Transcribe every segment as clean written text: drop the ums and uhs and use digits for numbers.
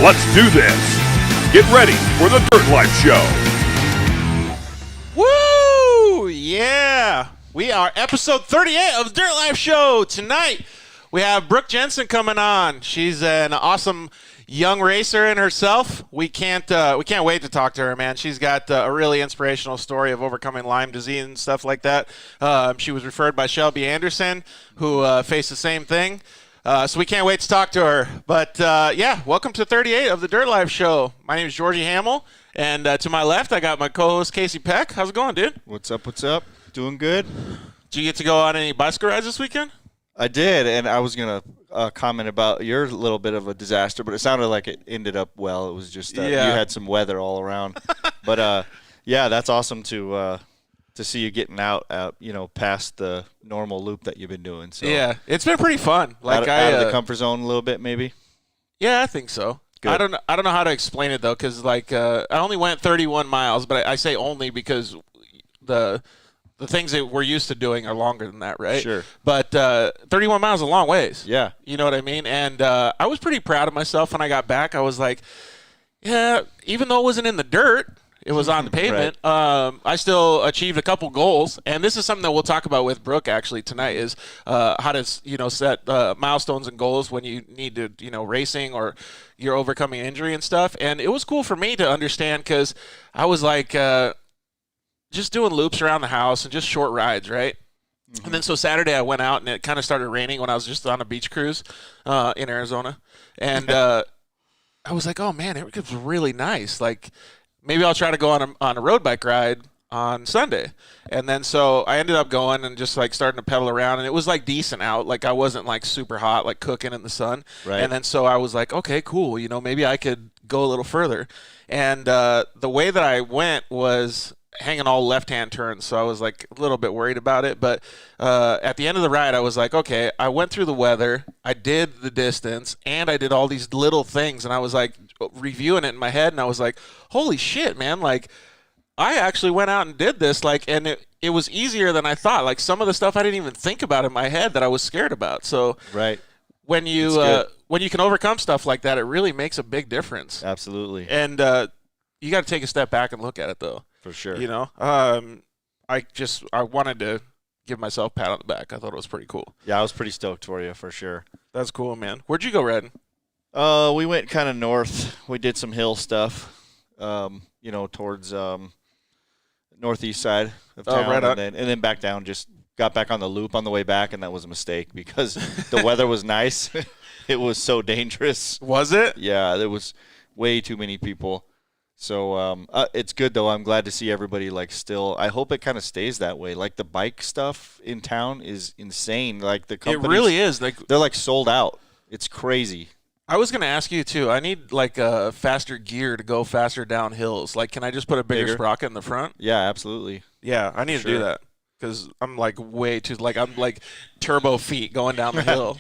Let's do this. Get ready for the Dirt Life Show. Woo! Yeah. We are episode 38 of the Dirt Life Show. Tonight, we have Brooke Jensen coming on. She's an awesome young racer in herself. We can't wait to talk to her, man. She's got a really inspirational story of overcoming Lyme disease and stuff like that. She was referred by Shelby Anderson, who faced the same thing. So we can't wait to talk to her. But, welcome to 38 of the Dirt Life Show. My name is Georgie Hamill, and to my left, I got my co-host, Casey Peck. How's it going, dude? What's up? Doing good. Did you get to go on any bicycle rides this weekend? I did, and I was going to comment about your little bit of a disaster, but it sounded like it ended up well. It was just you had some weather all around. But, that's awesome to see you getting out, past the normal loop that you've been doing. So yeah, it's been pretty fun. Like out of the comfort zone a little bit, maybe. Yeah, I think so. Good. I don't know how to explain it though, because I only went 31 miles, but I say only because the things that we're used to doing are longer than that, right? Sure. But 31 miles is a long ways. Yeah. You know what I mean? And I was pretty proud of myself when I got back. I was like, yeah, even though it wasn't in the dirt, it was on the pavement. Right. I still achieved a couple goals, and this is something that we'll talk about with Brooke actually tonight. Is how to set milestones and goals when you need to racing or you're overcoming injury and stuff. And it was cool for me to understand because I was like just doing loops around the house and just short rides, right? Mm-hmm. And then so Saturday I went out and it kind of started raining when I was just on a beach cruise in Arizona, and I was like, oh man, it was really nice. Like, maybe I'll try to go on a road bike ride on Sunday. And then so I ended up going and just like starting to pedal around, and it was like decent out. Like I wasn't like super hot, like cooking in the sun. Right. And then so I was like, okay, cool. Maybe I could go a little further. And the way that I went was hanging all left-hand turns, so I was like a little bit worried about it. But at the end of the ride, I was like, okay, I went through the weather, I did the distance, and I did all these little things, and I was like reviewing it in my head, and I was like, holy shit, man, like I actually went out and did this, like, and it was easier than I thought. Like some of the stuff I didn't even think about in my head that I was scared about. So right. when you can overcome stuff like that, it really makes a big difference. Absolutely. And you got to take a step back and look at it though. For sure. I wanted to give myself a pat on the back. I thought it was pretty cool. Yeah, I was pretty stoked for you, for sure. That's cool, man. Where'd you go riding? We went kind of north. We did some hill stuff, towards northeast side of town. Right on. And then back down, just got back on the loop on the way back, and that was a mistake because the weather was nice. It was so dangerous. Was it? Yeah, there was way too many people. So it's good, though. I'm glad to see everybody, still. I hope it kind of stays that way. Like, the bike stuff in town is insane. Like, the companies. It really is. They're, sold out. It's crazy. I was going to ask you, too. I need, faster gear to go faster down hills. Like, can I just put a bigger sprocket in the front? Yeah, absolutely. Yeah, I need to do that. Because I'm, way too, I'm, turbo feet going down the hill.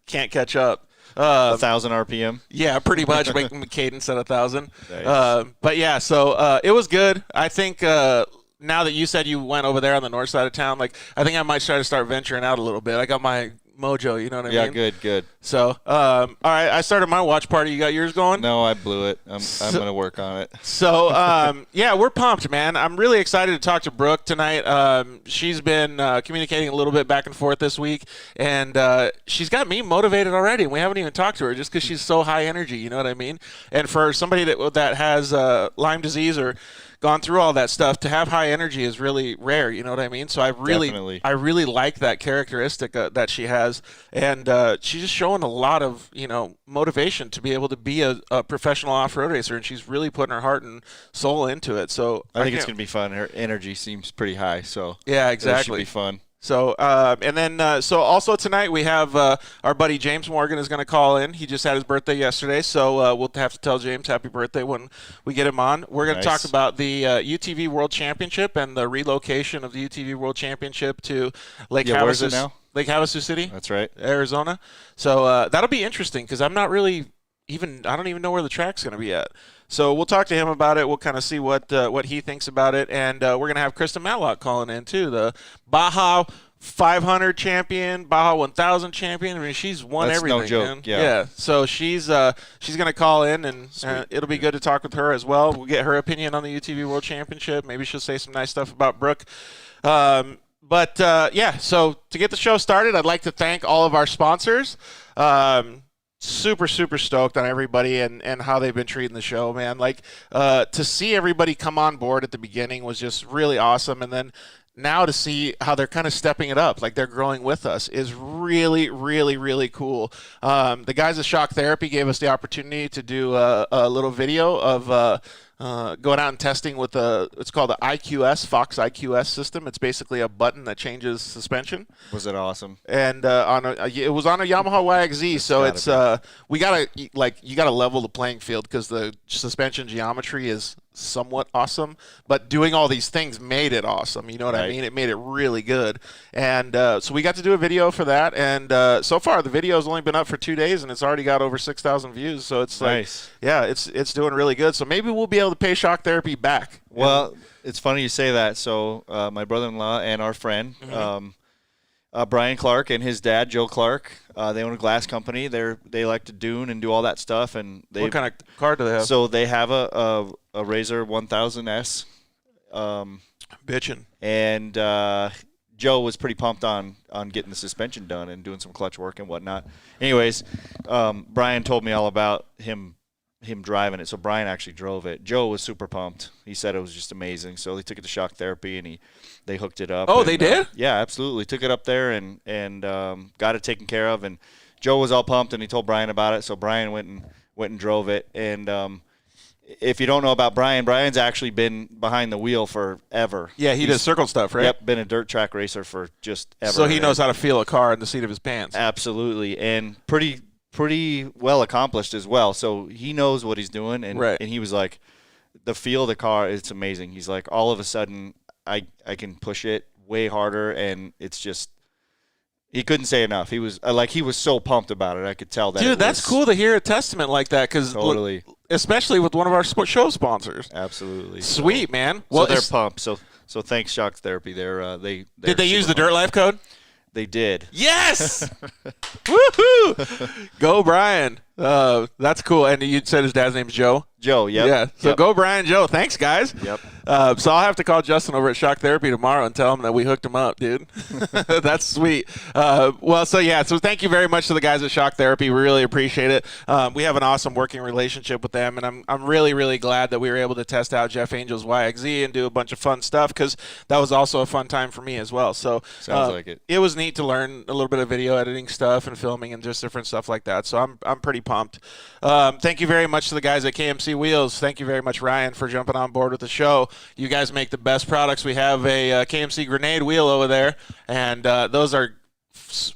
Can't catch up. 1,000 RPM. Yeah, pretty much making the cadence at 1,000. Nice. But yeah, so it was good. I think now that you said you went over there on the north side of town, I think I might try to start venturing out a little bit. I got my mojo, you know what I mean? Yeah, good. So, all right, I started my watch party. You got yours going? No, I blew it. I'm going to work on it. So, we're pumped, man. I'm really excited to talk to Brooke tonight. She's been communicating a little bit back and forth this week, and she's got me motivated already, and we haven't even talked to her just because she's so high energy, you know what I mean? And for somebody that has Lyme disease or gone through all that stuff, to have high energy is really rare, you know what I mean? So I really like that characteristic that she has, and she's just showing a lot of motivation to be able to be a professional off-road racer, and she's really putting her heart and soul into it. So I think it's gonna be fun. Her energy seems pretty high, so yeah, exactly. It should be fun. So, so also tonight we have our buddy James Morgan is going to call in. He just had his birthday yesterday, so we'll have to tell James happy birthday when we get him on. We're going to talk about the UTV World Championship and the relocation of the UTV World Championship to Lake Havasu. Where's it now? Lake Havasu City. That's right. Arizona. So that'll be interesting because I'm not really I don't even know where the track's going to be at. So we'll talk to him about it. We'll kind of see what he thinks about it. And we're going to have Kristen Matlock calling in, too, the Baja 500 champion, Baja 1000 champion. I mean, she's won That's everything. no joke. Man. Yeah. So she's going to call in, and it'll be good to talk with her as well. We'll get her opinion on the UTV World Championship. Maybe she'll say some nice stuff about Brooke. So to get the show started, I'd like to thank all of our sponsors. Super stoked on everybody and how they've been treating the show, man. Like to see everybody come on board at the beginning was just really awesome, and then now to see how they're kind of stepping it up, like they're growing with us, is really cool. The guys at Shock Therapy gave us the opportunity to do a little video of going out and testing with it's called the IQS, Fox IQS system. It's basically a button that changes suspension. Was it awesome? And it was on a Yamaha YXZ, so it's you gotta level the playing field because the suspension geometry is somewhat awesome, but doing all these things made it awesome. You know what I mean? It made it really good. And so we got to do a video for that, and so far the video has only been up for 2 days, and it's already got over 6,000 views. So it's nice. It's doing really good. So maybe we'll be able to pay Shock Therapy back. Well, it's funny you say that. So my brother-in-law and our friend, Brian Clark and his dad, Joe Clark, they own a glass company. They like to dune and do all that stuff. And what kind of car do they have? So they have a Razor 1000S. Bitchin'. And Joe was pretty pumped on getting the suspension done and doing some clutch work and whatnot. Anyways, Brian told me all about him driving it. So Brian actually drove it. Joe was super pumped. He said it was just amazing. So they took it to Shock Therapy and they hooked it up. Oh, and, they did? Yeah, absolutely. Took it up there and got it taken care of. And Joe was all pumped and he told Brian about it. So Brian went and drove it. And if you don't know about Brian, Brian's actually been behind the wheel forever. Yeah, he's does circle stuff, right? Yep, been a dirt track racer for just ever. So he knows how to feel a car in the seat of his pants. Absolutely, and pretty well accomplished as well. So he knows what he's doing, and he was like, the feel of the car, it's amazing. He's like, all of a sudden, I can push it way harder, and it's just. He couldn't say enough. He was so pumped about it. I could tell that. Dude, that's cool to hear a testament like that, because totally, especially with one of our show sponsors. Absolutely, sweet, man. Well, so they're pumped. So thanks, Shock Therapy. Did they use the Dirt Life code? They did. Yes. Woohoo! Go Brian. That's cool. And you said his dad's name's Joe? Joe, yep. Yeah. So go Brian, Joe. Thanks, guys. Yep. So I'll have to call Justin over at Shock Therapy tomorrow and tell him that we hooked him up, dude. That's sweet. So thank you very much to the guys at Shock Therapy. We really appreciate it. We have an awesome working relationship with them, and I'm really, really glad that we were able to test out Jeff Angel's YXZ and do a bunch of fun stuff, because that was also a fun time for me as well. So sounds like it. It was neat to learn a little bit of video editing stuff and filming and just different stuff like that. So I'm pretty pumped. Thank you very much to the guys at KMC Wheels. Thank you very much, Ryan, for jumping on board with the show. You guys make the best products. We have a KMC grenade wheel over there, and those are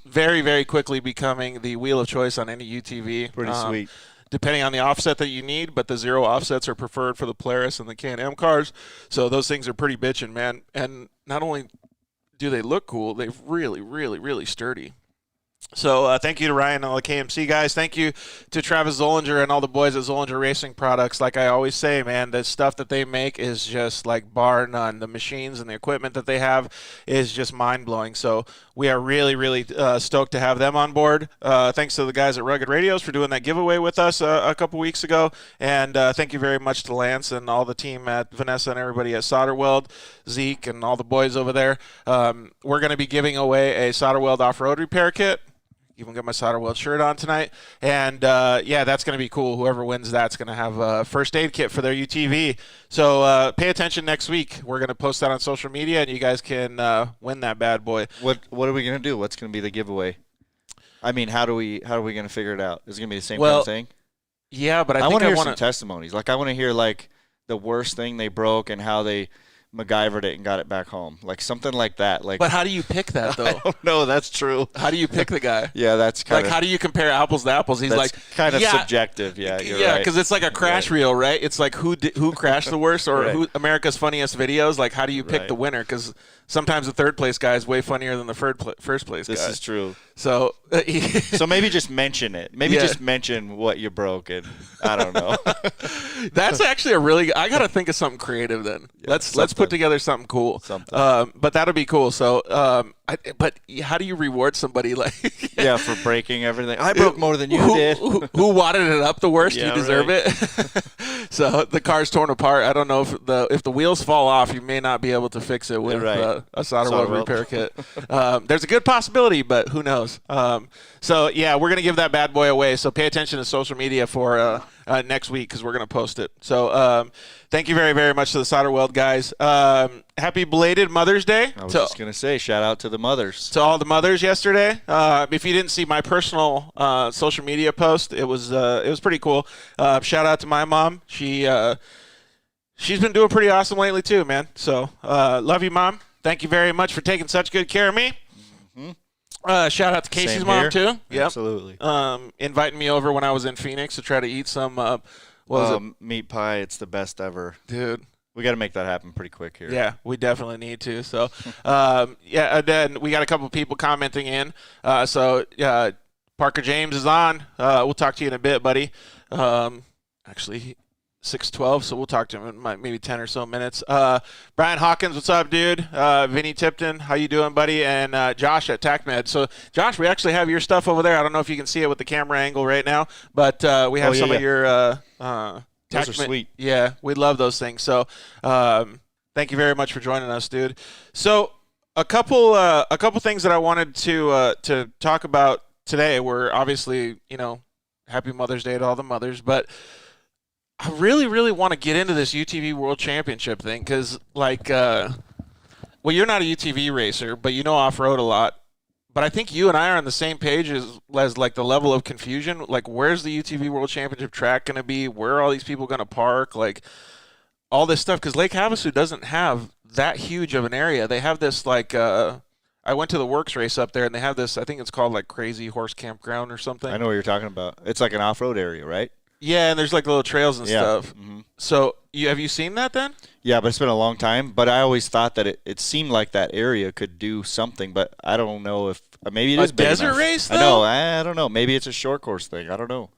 very, very quickly becoming the wheel of choice on any UTV. Pretty sweet. Depending on the offset that you need, but the zero offsets are preferred for the Polaris and the Can-Am cars. So those things are pretty bitchin', man. And not only do they look cool, they're really, really, really sturdy. So thank you to Ryan and all the KMC guys. Thank you to Travis Zollinger and all the boys at Zollinger Racing Products. Like I always say, man, the stuff that they make is just like bar none. The machines and the equipment that they have is just mind-blowing. So we are really, really stoked to have them on board. Thanks to the guys at Rugged Radios for doing that giveaway with us a couple weeks ago. And thank you very much to Lance and all the team at Vanessa and everybody at Solderweld, Zeke and all the boys over there. We're going to be giving away a Solderweld off-road repair kit. Even got my Solderweld shirt on tonight. And, that's going to be cool. Whoever wins that's going to have a first aid kit for their UTV. So pay attention next week. We're going to post that on social media, and you guys can win that bad boy. What are we going to do? What's going to be the giveaway? I mean, how are we going to figure it out? Is it going to be the same kind of thing? Yeah, but I want to hear some testimonies. Like, I want to hear, like, the worst thing they broke and how they MacGyvered it and got it back home, like something like that. Like, but how do you pick that though? I don't know. That's true. How do you pick the guy? Yeah, that's kind of like, how do you compare apples to apples? He's that's like kind of subjective. Yeah, you're right. because it's like a crash reel, right? It's like who crashed the worst, or who America's funniest videos. Like, how do you pick the winner? Because sometimes the third place guy is way funnier than the first place guy. This is true. So so maybe just mention it. Maybe just mention what you broke, and I don't know. That's actually a really. I gotta think of something creative then. Yeah, let's put together something cool. But that'll be cool. So, but how do you reward somebody like? For breaking everything. I broke more than you did. Who wadded it up the worst? You deserve it. So the car's torn apart. I don't know if the wheels fall off, you may not be able to fix it with a solder weld repair kit. There's a good possibility, but who knows? So yeah, we're gonna give that bad boy away. So pay attention to social media for next week because we're gonna post it. So thank you very, very much to the Solder Weld guys. Happy belated Mother's Day. I was just gonna say, shout out to the mothers. To all the mothers yesterday. If you didn't see my personal social media post, it was pretty cool. Shout out to my mom. She's been doing pretty awesome lately too, man. So love you, Mom. Thank you very much for taking such good care of me. Shout out to Casey's mom too. Yep. Absolutely. Inviting me over when I was in Phoenix to try to eat some meat pie. It's the best ever, dude. We got to make that happen pretty quick here. Yeah, we definitely need to. So, and then we got a couple of people commenting in. Parker James is on. We'll talk to you in a bit, buddy. Actually, 6:12, so we'll talk to him in maybe 10 or so minutes. Brian Hawkins, what's up, dude? Vinny Tipton, how you doing, buddy? And Josh at TacMed. So, Josh, we actually have your stuff over there. I don't know if you can see it with the camera angle right now, but we have some of your those are sweet. Yeah, we love those things. So, thank you very much for joining us, dude. So, a couple things that I wanted to talk about today were obviously, happy Mother's Day to all the mothers, but I really, really want to get into this UTV World Championship thing because, you're not a UTV racer, but you know off-road a lot. But I think you and I are on the same page as the level of confusion. Like, where's the UTV World Championship track going to be? Where are all these people going to park? Like, all this stuff. Because Lake Havasu doesn't have that huge of an area. They have this, I went to the Works race up there, and they have this, I think it's called, Crazy Horse Campground or something. I know what you're talking about. It's like an off-road area, right? Yeah, and there's little trails and stuff. Mm-hmm. So have you seen that then? Yeah, but it's been a long time. But I always thought that it seemed like that area could do something, but I don't know if maybe it is big desert enough. Race, though? I know. I don't know. Maybe it's a short course thing. I don't know.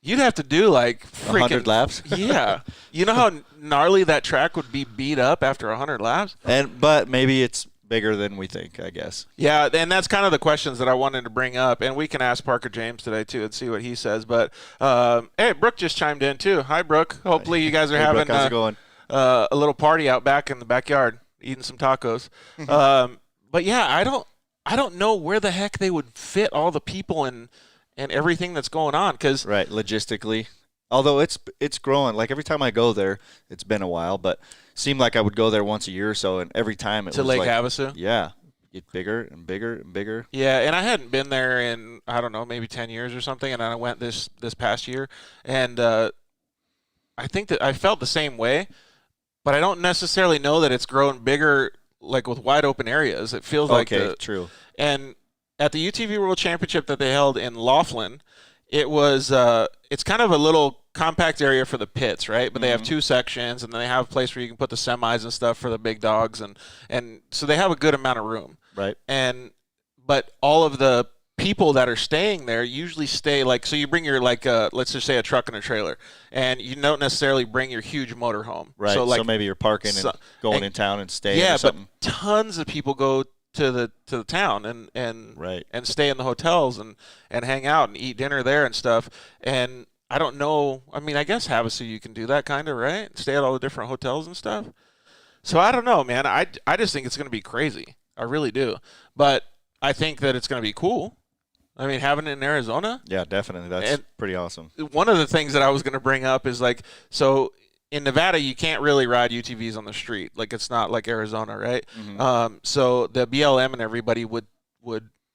You'd have to do freaking 100 laps. Yeah, you know how gnarly that track would be beat up after 100 laps. But maybe it's bigger than we think, I guess. Yeah, and that's kind of the questions that I wanted to bring up, and we can ask Parker James today too and see what he says. But hey, Brooke just chimed in too. Hi, Brooke. Hopefully you guys are having Brooke, how's it going? A little party out back in the backyard, eating some tacos. But yeah, I don't know where the heck they would fit all the people and everything that's going on because logistically. Although it's growing. Like every time I go there, it's been a while, but seemed like I would go there once a year or so, and every time it was Lake Havasu. Yeah, get bigger and bigger and bigger. Yeah, and I hadn't been there in I don't know maybe 10 years or something, and I went this past year, and I think that I felt the same way, but I don't necessarily know that it's grown bigger with wide open areas. It feels true. And at the UTV World Championship that they held in Laughlin, it was it's kind of a little compact area for the pits, right? But they have two sections, and then they have a place where you can put the semis and stuff for the big dogs, and so they have a good amount of room, right? But all of the people that are staying there usually stay so you bring your let's just say a truck and a trailer, and you don't necessarily bring your huge motorhome, right? So maybe you're parking and going in town and staying. Yeah, or something. But tons of people go to the town and stay in the hotels and hang out and eat dinner there and stuff. And I don't know. I mean, I guess Havasu you can do that kind of, right? Stay at all the different hotels and stuff. So I don't know, man. I just think it's going to be crazy. I really do. But I think that it's going to be cool. I mean, having it in Arizona. Yeah, definitely. That's pretty awesome. One of the things that I was going to bring up is so in Nevada, you can't really ride UTVs on the street. It's not like Arizona, right? Mm-hmm. So the BLM and everybody would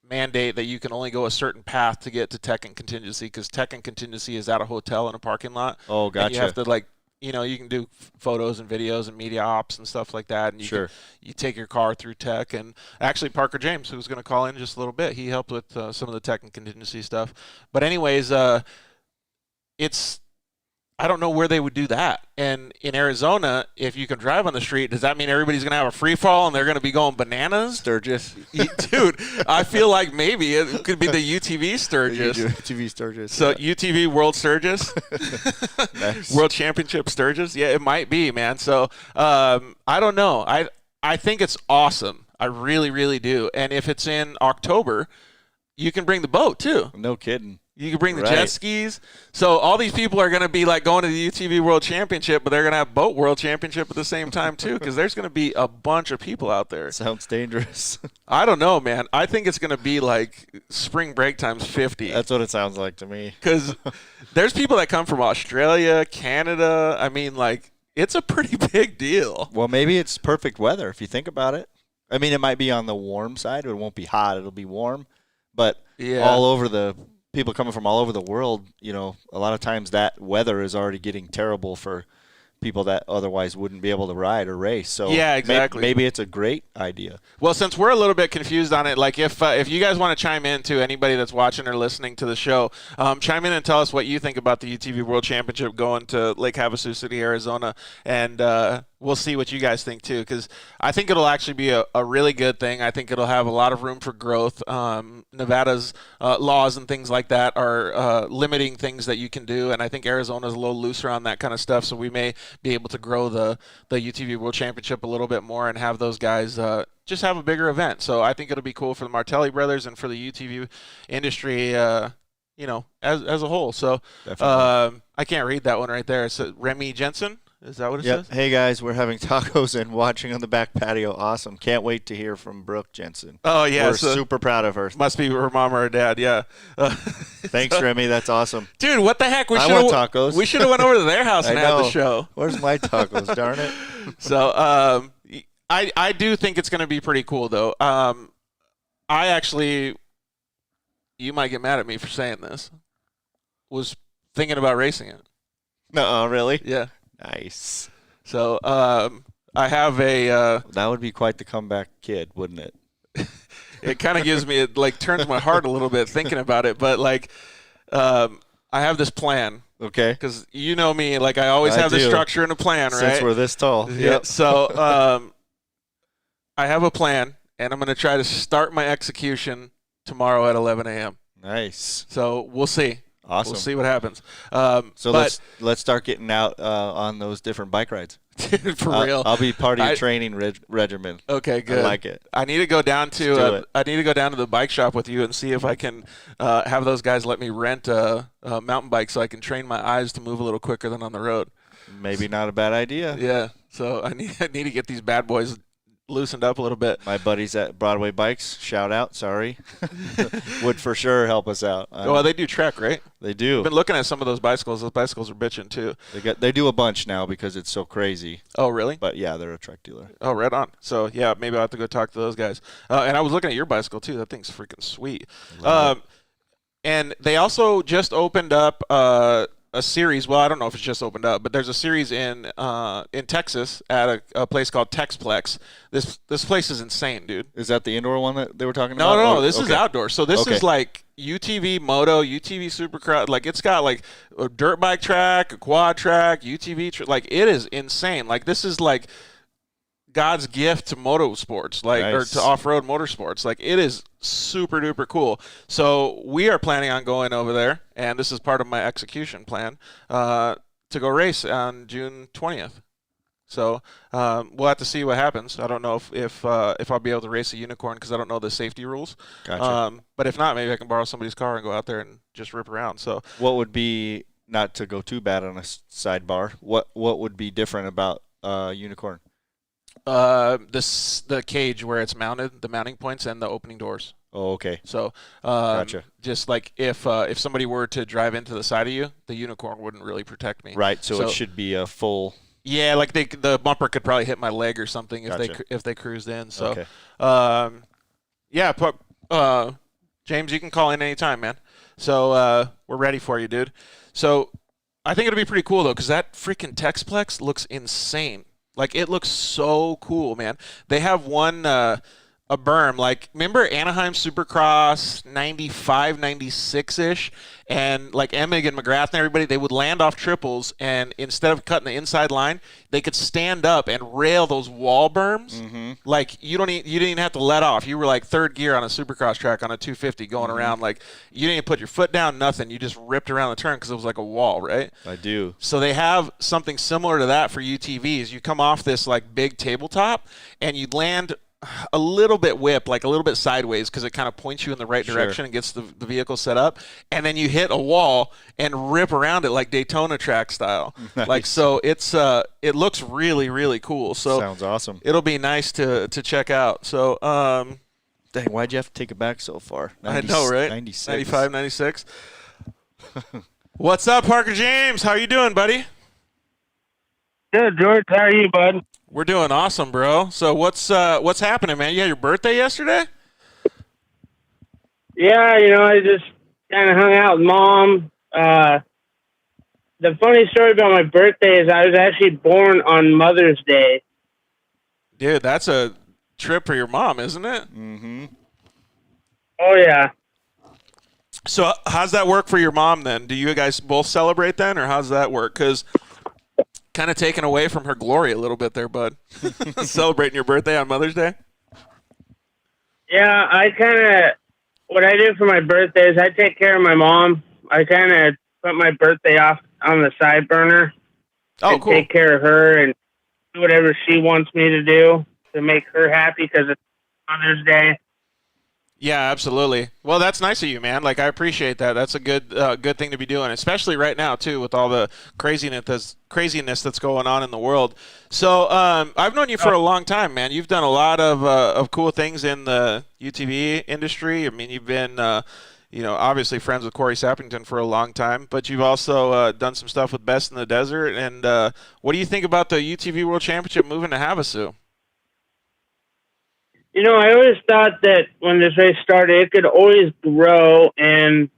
mandate that you can only go a certain path to get to Tech and Contingency because Tech and Contingency is at a hotel in a parking lot. Oh, gotcha. And you have to you can do photos and videos and media ops and stuff like that. And you take your car through Tech. And actually, Parker James, who's going to call in just a little bit, he helped with some of the Tech and Contingency stuff. But anyways, I don't know where they would do that. And in Arizona, if you can drive on the street, does that mean everybody's going to have a free fall and they're going to be going bananas? Sturgis. Dude, I feel like maybe it could be the UTV Sturgis. UTV Sturgis. So UTV World Sturgis. Nice. World Championship Sturgis. Yeah, it might be, man. So I don't know. I think it's awesome. I really, really do. And if it's in October, you can bring the boat too. No kidding. You can bring the jet skis. So all these people are going to be like going to the UTV World Championship, but they're going to have Boat World Championship at the same time too, because there's going to be a bunch of people out there. Sounds dangerous. I don't know, man. I think it's going to be like spring break times 50. That's what it sounds like to me. Because there's people that come from Australia, Canada. I mean, like, it's a pretty big deal. Well, maybe it's perfect weather if you think about it. I mean, it might be on the warm side. It won't be hot. It'll be warm. But all over people coming from all over the world, you know, a lot of times that weather is already getting terrible for people that otherwise wouldn't be able to ride or race. So yeah, exactly. Maybe it's a great idea. Well, since we're a little bit confused on it, like if you guys want to chime in to anybody that's watching or listening to the show, chime in and tell us what you think about the UTV World Championship going to Lake Havasu City, Arizona, and we'll see what you guys think too, because I think it'll actually be a really good thing. I think it'll have a lot of room for growth. Nevada's laws and things like that are limiting things that you can do, and I think Arizona's a little looser on that kind of stuff, so we may be able to grow the UTV World Championship a little bit more and have those guys just have a bigger event. So I think it'll be cool for the Martelli brothers and for the UTV industry, you know, as a whole. So I can't read that one right there. It's Remy Jensen. Is that what it says? Hey, guys, we're having tacos and watching on the back patio. Awesome. Can't wait to hear from Brooke Jensen. Oh, yeah. We're super proud of her. Must be her mom or her dad, yeah. Thanks, Remy. That's awesome. Dude, what the heck? I want tacos. We should have went over to their house and had the show. Where's my tacos, darn it? So I do think it's going to be pretty cool, though. I actually, you might get mad at me for saying this, was thinking about racing it. No, really? Yeah. Nice. So I have a that would be quite the comeback kid, wouldn't it? It kind of gives me, it like turns my heart a little bit thinking about it, but like I have this plan. Okay. Because you know me, like I always have the structure and a plan, right? Since we're this tall. Yeah. So I have a plan, and I'm going to try to start my execution tomorrow at 11 a.m. Nice. So we'll see. Awesome. We'll see what happens. So let's start getting out on those different bike rides. For real. I'll be part of your training regimen. Okay, good. I like it. I need to go down to the bike shop with you and see if I can have those guys let me rent a mountain bike so I can train my eyes to move a little quicker than on the road. Maybe not a bad idea. Yeah. So I need to get these bad boys loosened up a little bit. My buddies at Broadway Bikes, shout out, sorry, would for sure help us out. Well, they do Trek, right? They do. I've been looking at some of those bicycles. Those bicycles are bitching too. They do a bunch now because it's so crazy. Oh, really? But yeah, they're a Trek dealer. Oh, right on. So yeah, maybe I'll have to go talk to those guys. And I was looking at your bicycle too. That thing's freaking sweet. And they also just opened up a series. Well, I don't know if it's just opened up, but there's a series in Texas at a place called Tex Plex. This place is insane, dude. Is that the indoor one that they were talking about? No. This is outdoor. So this is like UTV Moto, UTV Supercross. Like it's got like a dirt bike track, a quad track, UTV. Like it is insane. Like this is like God's gift to motorsports, like or to off-road motorsports. Like it is super duper cool. So we are planning on going over there, and this is part of my execution plan to go race on June 20th. So we'll have to see what happens. I don't know if I'll be able to race a unicorn because I don't know the safety rules. Gotcha. But if not, maybe I can borrow somebody's car and go out there and just rip around. So what would be, not to go too bad on a sidebar, what would be different about unicorn? The cage where it's mounted, the mounting points, and the opening doors. Oh, okay. So, gotcha. Just like if somebody were to drive into the side of you, the unicorn wouldn't really protect me. Right. So it should be a full. Yeah, like the bumper could probably hit my leg or something if they cruised in. So, yeah, James, you can call in anytime, man. So we're ready for you, dude. So I think it'll be pretty cool though, because that freaking Tex Plex looks insane. Like it looks so cool, man. They have one a berm. Like, remember Anaheim Supercross 95, 96-ish? And like Emig and McGrath and everybody, they would land off triples, and instead of cutting the inside line, they could stand up and rail those wall berms. Mm-hmm. Like, you didn't even have to let off. You were like third gear on a Supercross track on a 250 going around. Like, you didn't even put your foot down, nothing. You just ripped around the turn because it was like a wall, right? I do. So they have something similar to that for UTVs. You come off this like big tabletop, and you land a little bit whip, like a little bit sideways, because it kind of points you in the right direction and gets the vehicle set up, and then you hit a wall and rip around it like Daytona track style. Nice. Like, so it's it looks really, really cool. So sounds awesome. It'll be nice to check out. So Dang, why'd you have to take it back so far? I know, right? 96. 95, 96. What's up, Parker James? How you doing, buddy? Good, George. How are you, bud? We're doing awesome, bro. So what's happening, man? You had your birthday yesterday? Yeah, I just kind of hung out with Mom. The funny story about my birthday is I was actually born on Mother's Day. Dude, that's a trip for your mom, isn't it? Mm-hmm. Oh, yeah. So how's that work for your mom then? Do you guys both celebrate then, or how's that work? Because kind of taken away from her glory a little bit there, bud. Celebrating your birthday on Mother's Day? Yeah, what I do for my birthday is I take care of my mom. I kind of put my birthday off on the side burner. Oh, cool. Take care of her and do whatever she wants me to do to make her happy because it's Mother's Day. Yeah, absolutely. Well, that's nice of you, man. Like, I appreciate that. That's a good thing to be doing, especially right now too, with all the craziness that's going on in the world. So, I've known you for a long time, man. You've done a lot of cool things in the UTV industry. I mean, you've been, obviously friends with Corey Sappington for a long time, but you've also done some stuff with Best in the Desert. And what do you think about the UTV World Championship moving to Havasu? I always thought that when this race started, it could always grow, and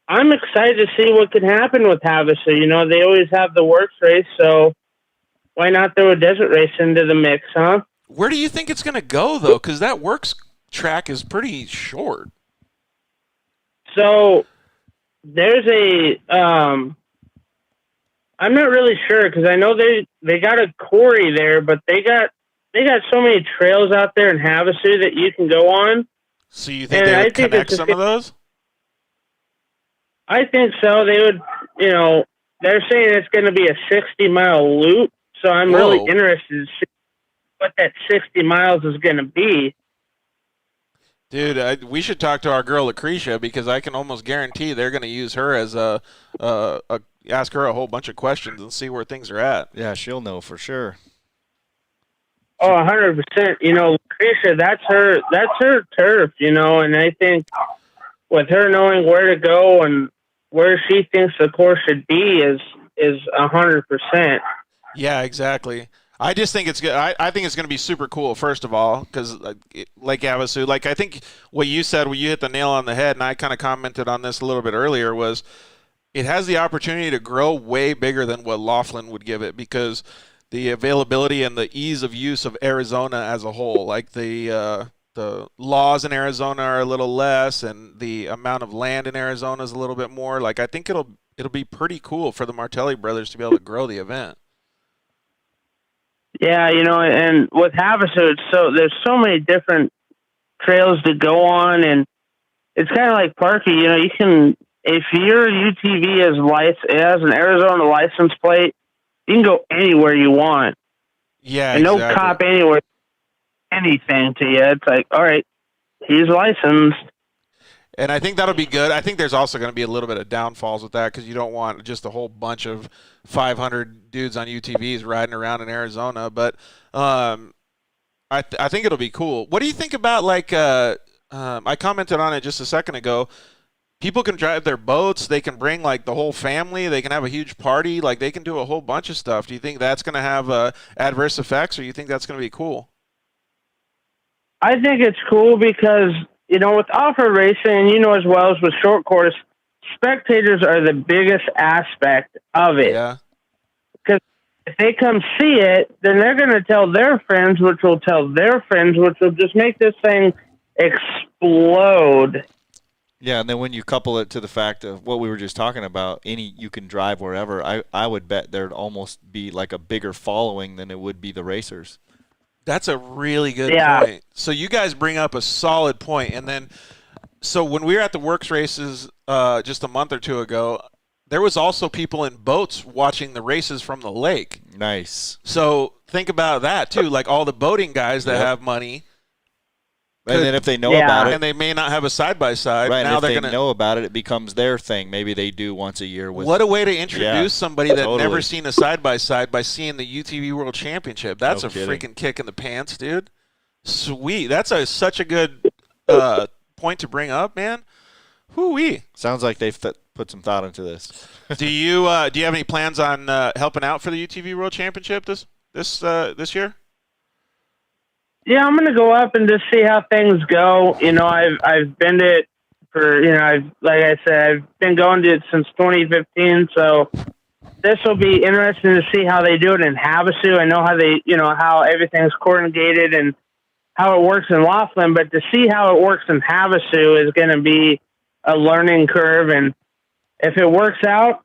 I'm excited to see what could happen with Havasu. They always have the works race, so why not throw a desert race into the mix, huh? Where do you think it's going to go, though? Because that works track is pretty short. So there's I'm not really sure, because I know they got a quarry there, but they got so many trails out there in Havasu that you can go on. So you think they would connect some of those? I think so. They would, they're saying it's going to be a 60-mile loop, so I'm really interested to see what that 60 miles is going to be. Dude, we should talk to our girl Lucretia, because I can almost guarantee they're going to use her as ask her a whole bunch of questions and see where things are at. Yeah, she'll know for sure. Oh, 100%. Lucretia, that's her turf, and I think with her knowing where to go and where she thinks the course should be is 100%. Yeah, exactly. I just think it's good. I think it's going to be super cool, first of all, because like Havasu, like I think what you said, when you hit the nail on the head, and I kind of commented on this a little bit earlier, was it has the opportunity to grow way bigger than what Laughlin would give it, because the availability and the ease of use of Arizona as a whole, like the laws in Arizona are a little less, and the amount of land in Arizona is a little bit more. Like, I think it'll be pretty cool for the Martelli brothers to be able to grow the event. Yeah, and with Havasu, there's so many different trails to go on, and it's kind of like Parky. You can, if your UTV has an Arizona license plate, you can go anywhere you want. Yeah, and no cop anywhere, anything to you. It's like, all right, he's licensed. And I think that'll be good. I think there's also going to be a little bit of downfalls with that, because you don't want just a whole bunch of 500 dudes on UTVs riding around in Arizona. But I think it'll be cool. What do you think about, like, I commented on it just a second ago, people can drive their boats, they can bring, like, the whole family, they can have a huge party, like, they can do a whole bunch of stuff. Do you think that's going to have adverse effects, or you think that's going to be cool? I think it's cool because, with off-road racing, as well as with short course, spectators are the biggest aspect of it. Yeah. Because if they come see it, then they're going to tell their friends, which will tell their friends, which will just make this thing explode. Yeah, and then when you couple it to the fact of what we were just talking about, you can drive wherever, I would bet there'd almost be like a bigger following than it would be the racers. That's a really good point. So you guys bring up a solid point. And then, so when we were at the Works races just a month or two ago, there was also people in boats watching the races from the lake. Nice. So think about that, too. Like all the boating guys that have money. And then if they know about it. And they may not have a side-by-side. Right, now and if they know about it, it becomes their thing. Maybe they do once a year. What a way to introduce somebody that totally. never seen a side-by-side by seeing the UTV World Championship. That's a freaking kick in the pants, dude. Sweet. That's such a good point to bring up, man. Hoo-wee. Sounds like they've put some thought into this. Do you have any plans on helping out for the UTV World Championship this year? Yeah, I'm going to go up and just see how things go. I've been to it for, like I said, I've been going to it since 2015. So this will be interesting to see how they do it in Havasu. I know how how everything's coordinated and how it works in Laughlin, but to see how it works in Havasu is going to be a learning curve. And if it works out,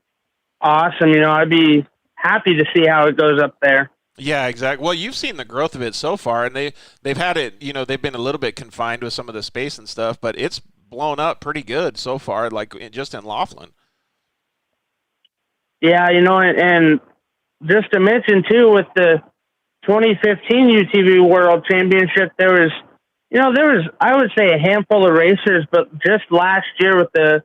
awesome. I'd be happy to see how it goes up there. Yeah, exactly. Well, you've seen the growth of it so far, and they've had it. They've been a little bit confined with some of the space and stuff, but it's blown up pretty good so far. Like just in Laughlin. Yeah, and just to mention too, with the 2015 UTV World Championship, there was I would say a handful of racers, but just last year with the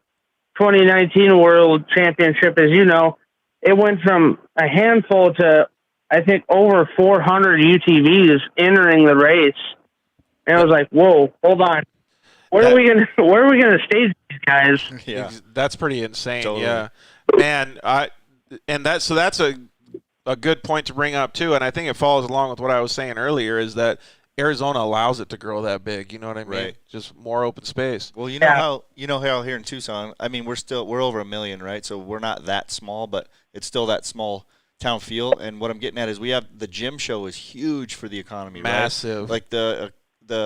2019 World Championship, as you know, it went from a handful to I think over 400 UTVs entering the race. And I was like, whoa, hold on. Where are we gonna stage these guys? Yeah. That's pretty insane. Totally. Yeah. Man, that's a good point to bring up too, and I think it follows along with what I was saying earlier, is that Arizona allows it to grow that big. You know what I mean? Right. Just more open space. Well, how here in Tucson, I mean, we're over 1 million, right? So we're not that small, but it's still that small town feel. And what I'm getting at is we have the gym show is huge for the economy. Massive. Right? Like the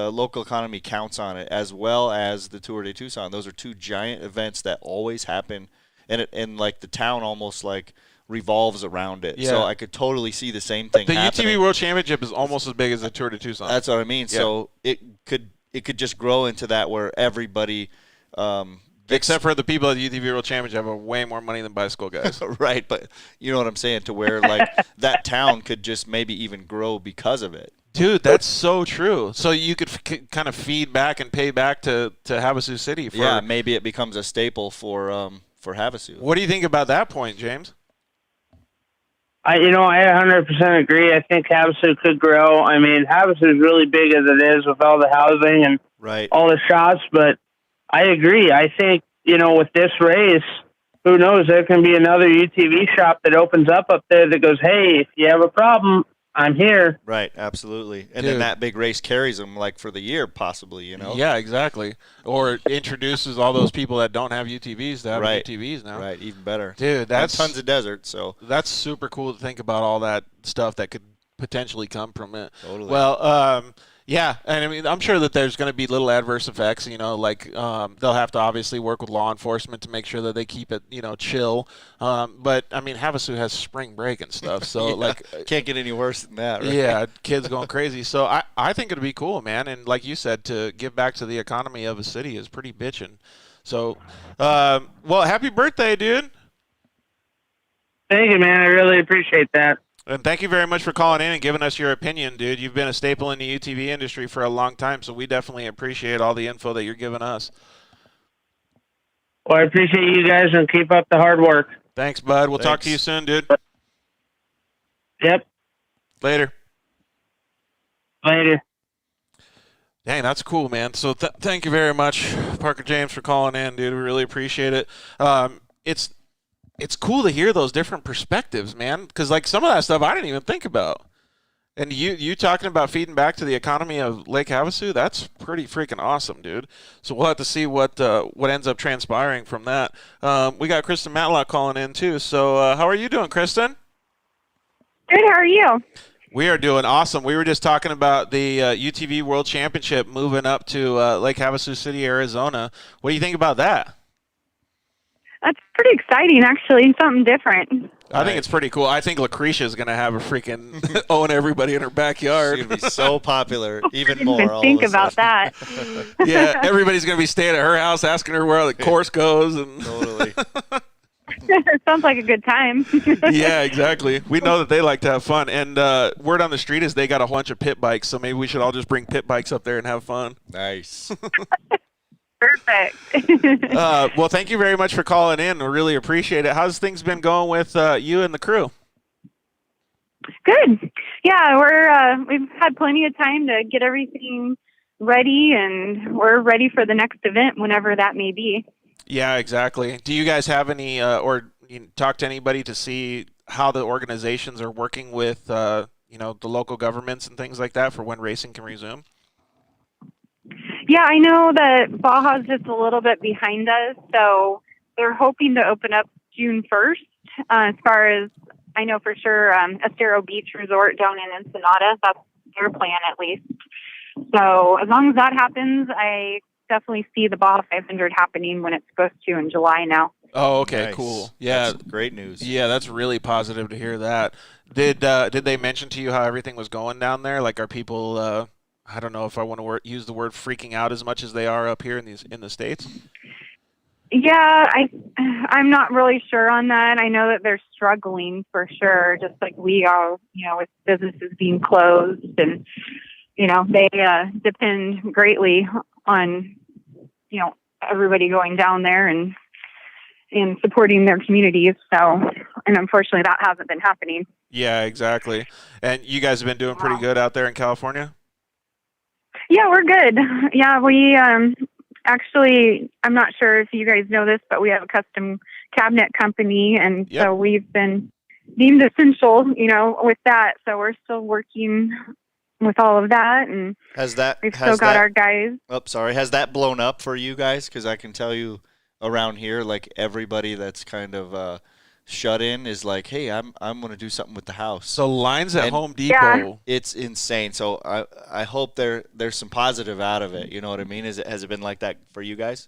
local economy counts on it, as well as the Tour de Tucson. Those are two giant events that always happen, and like the town almost like revolves around it. Yeah. So I could totally see the same thing happening. UTV World Championship is almost as big as the Tour de Tucson. That's what I mean. Yeah. So it could just grow into that where everybody except for the people at the UTV World Championship have way more money than bicycle guys. Right, but you know what I'm saying, to where like that town could just maybe even grow because of it. Dude, that's so true. So you could kind of feed back and pay back to Havasu City. Yeah, maybe it becomes a staple for Havasu. What do you think about that point, James? I 100% agree. I think Havasu could grow. I mean, Havasu is really big as it is with all the housing and all the shops, but I agree. I think, with this race, who knows, there can be another UTV shop that opens up there that goes, hey, if you have a problem, I'm here. Right, absolutely. And then that big race carries them like for the year possibly, Yeah, exactly. Or introduces all those people that don't have UTVs to have UTVs now. Right, even better. Dude, that's and tons of desert, so. That's super cool to think about all that stuff that could potentially come from it. Totally. Well, yeah, and I mean, I'm sure that there's going to be little adverse effects, like they'll have to obviously work with law enforcement to make sure that they keep it, chill. But, I mean, Havasu has spring break and stuff, so, can't get any worse than that, right? Yeah, kids going crazy. So I think it'd be cool, man, and like you said, to give back to the economy of a city is pretty bitchin'. So, well, happy birthday, dude. Thank you, man. I really appreciate that. And thank you very much for calling in and giving us your opinion, dude. You've been a staple in the UTV industry for a long time, so we definitely appreciate all the info that you're giving us. Well, I appreciate you guys, and keep up the hard work. Thanks, bud. We'll talk to you soon, dude. Yep. Later. Later. Dang, that's cool, man. So thank you very much, Parker James, for calling in, dude. We really appreciate it. It's cool to hear those different perspectives, man, because like some of that stuff I didn't even think about. And you talking about feeding back to the economy of Lake Havasu, that's pretty freaking awesome, dude. So we'll have to see what ends up transpiring from that. We got Kristen Matlock calling in too. So how are you doing, Kristen? Good. How are you? We are doing awesome. We were just talking about the UTV World Championship moving up to Lake Havasu City, Arizona. What do you think about that? That's pretty exciting, actually. Something different. I think it's pretty cool. I think Lucretia is going to have a freaking own everybody in her backyard. She's going to be so popular, even I more. didn't even think about that. Yeah, everybody's going to be staying at her house asking her where the course goes. And Totally. Sounds like a good time. Yeah, exactly. We know that they like to have fun. And word on the street is they got a bunch of pit bikes, so maybe we should all just bring pit bikes up there and have fun. Nice. Perfect. Well, thank you very much for calling in. We really appreciate it. How's things been going with you and the crew? Good. Yeah, we've had plenty of time to get everything ready, and we're ready for the next event whenever that may be. Yeah, exactly. Do you guys have any or talk to anybody to see how the organizations are working with the local governments and things like that for when racing can resume? Yeah, I know that Baja's just a little bit behind us, so they're hoping to open up June 1st. As far as I know for sure, Estero Beach Resort down in Ensenada, that's their plan at least. So as long as that happens, I definitely see the Baja 500 happening when it's supposed to in July now. Oh, okay, Nice. cool. Yeah, That's great news. Yeah, that's really positive to hear that. Did they mention to you how everything was going down there? Like, are people? I don't know if I want to use the word freaking out as much as they are up here in the States. Yeah, I'm not really sure on that. I know that they're struggling for sure, just like we are, with businesses being closed, and they depend greatly on everybody going down there and supporting their communities. So, and unfortunately, that hasn't been happening. Yeah, exactly. And you guys have been doing pretty good out there in California? Yeah, we're good. Yeah, we actually, I'm not sure if you guys know this, but we have a custom cabinet company, and so we've been deemed essential, with that. So we're still working with all of that, and we've still got our guys. Oh, sorry. Has that blown up for you guys? Because I can tell you around here, like everybody that's kind of shut in is like, hey, I'm going to do something with the house. So lines at Home Depot. Yeah. It's insane. So I hope there's some positive out of it. You know what I mean? Has it been like that for you guys?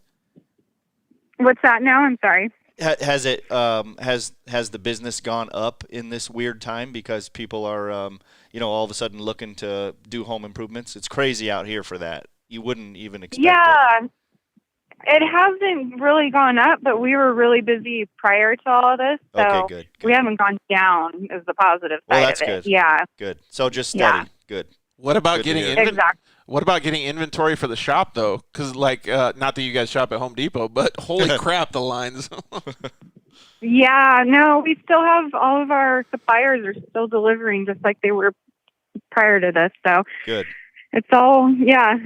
What's that now? I'm sorry. Has it has the business gone up in this weird time because people are all of a sudden looking to do home improvements? It's crazy out here for that. You wouldn't even expect it. It hasn't really gone up, but we were really busy prior to all of this, so Okay, good. we haven't gone down is the positive side Well, that's of it. good. Yeah. Good. So just steady. Yeah. Good. What about Good to getting hear. Exactly. What about getting inventory for the shop though? Because not that you guys shop at Home Depot, but holy crap, the lines. Yeah, no, we still have all of our suppliers are still delivering just like they were prior to this. So Good. it's all,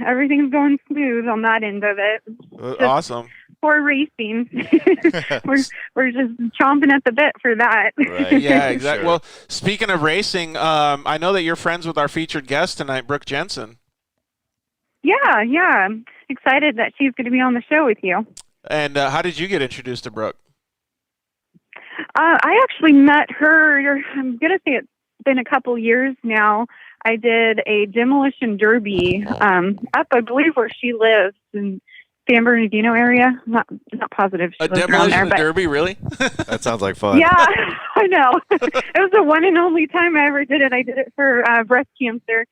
everything's going smooth on that end of it. Awesome. For racing, we're just chomping at the bit for that. Right. Yeah, exactly. Sure. Well, speaking of racing, I know that you're friends with our featured guest tonight, Brooke Jensen. Yeah. Excited that she's going to be on the show with you. And how did you get introduced to Brooke? I actually met her, I'm going to say it's been a couple years now. I did a demolition derby up, I believe, where she lives in San Bernardino area. Not positive. A demolition derby, really? That sounds like fun. Yeah, I know. It was the one and only time I ever did it. I did it for breast cancer,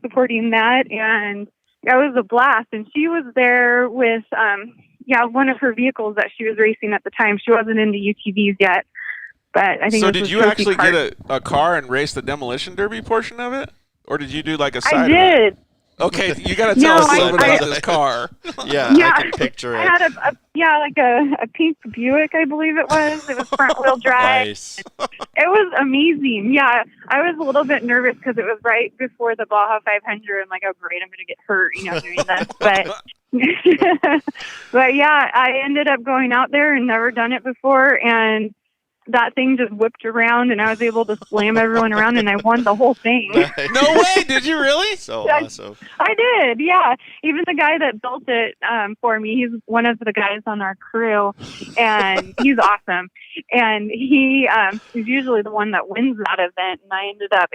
supporting that, and it was a blast. And she was there with, one of her vehicles that she was racing at the time. She wasn't into UTVs yet, but I think. So did you actually get a car and race the demolition derby portion of it, or did you do like a side? I did. Okay, you got to tell us a little bit about this car. Yeah, I can picture it. I had a pink Buick, I believe it was. It was front wheel drive. Nice. It was amazing. Yeah, I was a little bit nervous because it was right before the Baja 500. I'm like, oh great, I'm going to get hurt, doing this. But yeah, I ended up going out there and never done it before, and that thing just whipped around, and I was able to slam everyone around, and I won the whole thing. No way! Did you really? So awesome. I did, yeah. Even the guy that built it for me, he's one of the guys on our crew, and he's awesome. And he is usually the one that wins that event, and I ended up,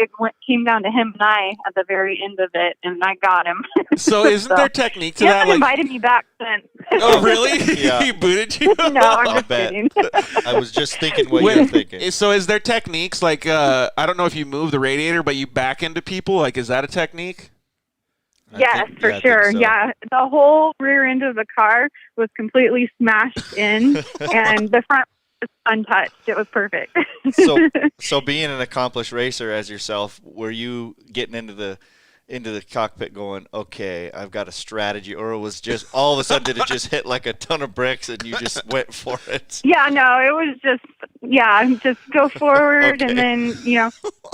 came down to him and I at the very end of it, and I got him. So isn't there technique to he that? hasn't invited me back since. Oh, really? Yeah. He booted you? No, I'm just kidding. I was just thinking what you were thinking. So is there techniques like, I don't know if you move the radiator, but you back into people? Like, is that a technique? Yes, for I sure. think so. Yeah, the whole rear end of the car was completely smashed in, and the front was untouched. It was perfect. So being an accomplished racer as yourself, were you getting into the cockpit going, okay, I've got a strategy, or it was just all of a sudden did it just hit like a ton of bricks and you just went for it? Yeah, no, it was just go forward and then,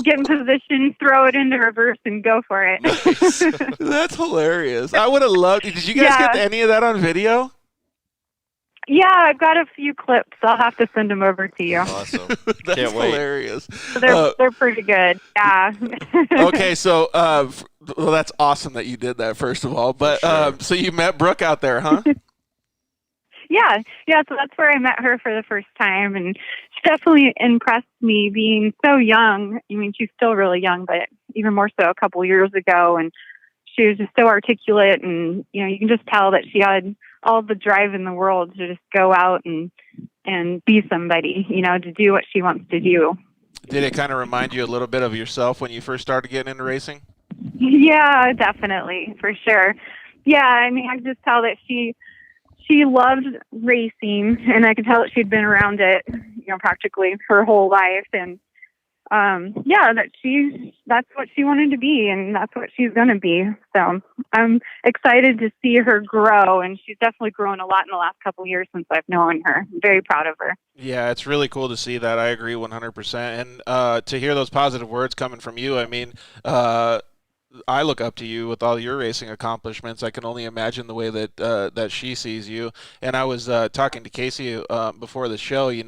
get in position, throw it into reverse and go for it. Nice. That's hilarious. I would have loved it. Did you guys get any of that on video? Yeah, I've got a few clips. I'll have to send them over to you. Awesome. That's Can't wait. hilarious. They're pretty good. Yeah. Okay, so well, that's awesome that you did that, first of all. But Sure. so you met Brooke out there, huh? Yeah. So that's where I met her for the first time, and she definitely impressed me being so young. I mean, she's still really young, but even more so a couple years ago, and she was just so articulate, and you can just tell that she had all the drive in the world to just go out and be somebody, to do what she wants to do. Did it kind of remind you a little bit of yourself when you first started getting into racing? Yeah, definitely, for sure. Yeah, I mean, I could just tell that she loved racing, and I could tell that she'd been around it, practically her whole life, and that's what she wanted to be, and that's what she's going to be. So I'm excited to see her grow, and she's definitely grown a lot in the last couple of years since I've known her. I'm very proud of her. Yeah, it's really cool to see that. I agree 100%. And to hear those positive words coming from you, I mean, I look up to you with all your racing accomplishments. I can only imagine the way that that she sees you. And I was talking to Casey before the show, if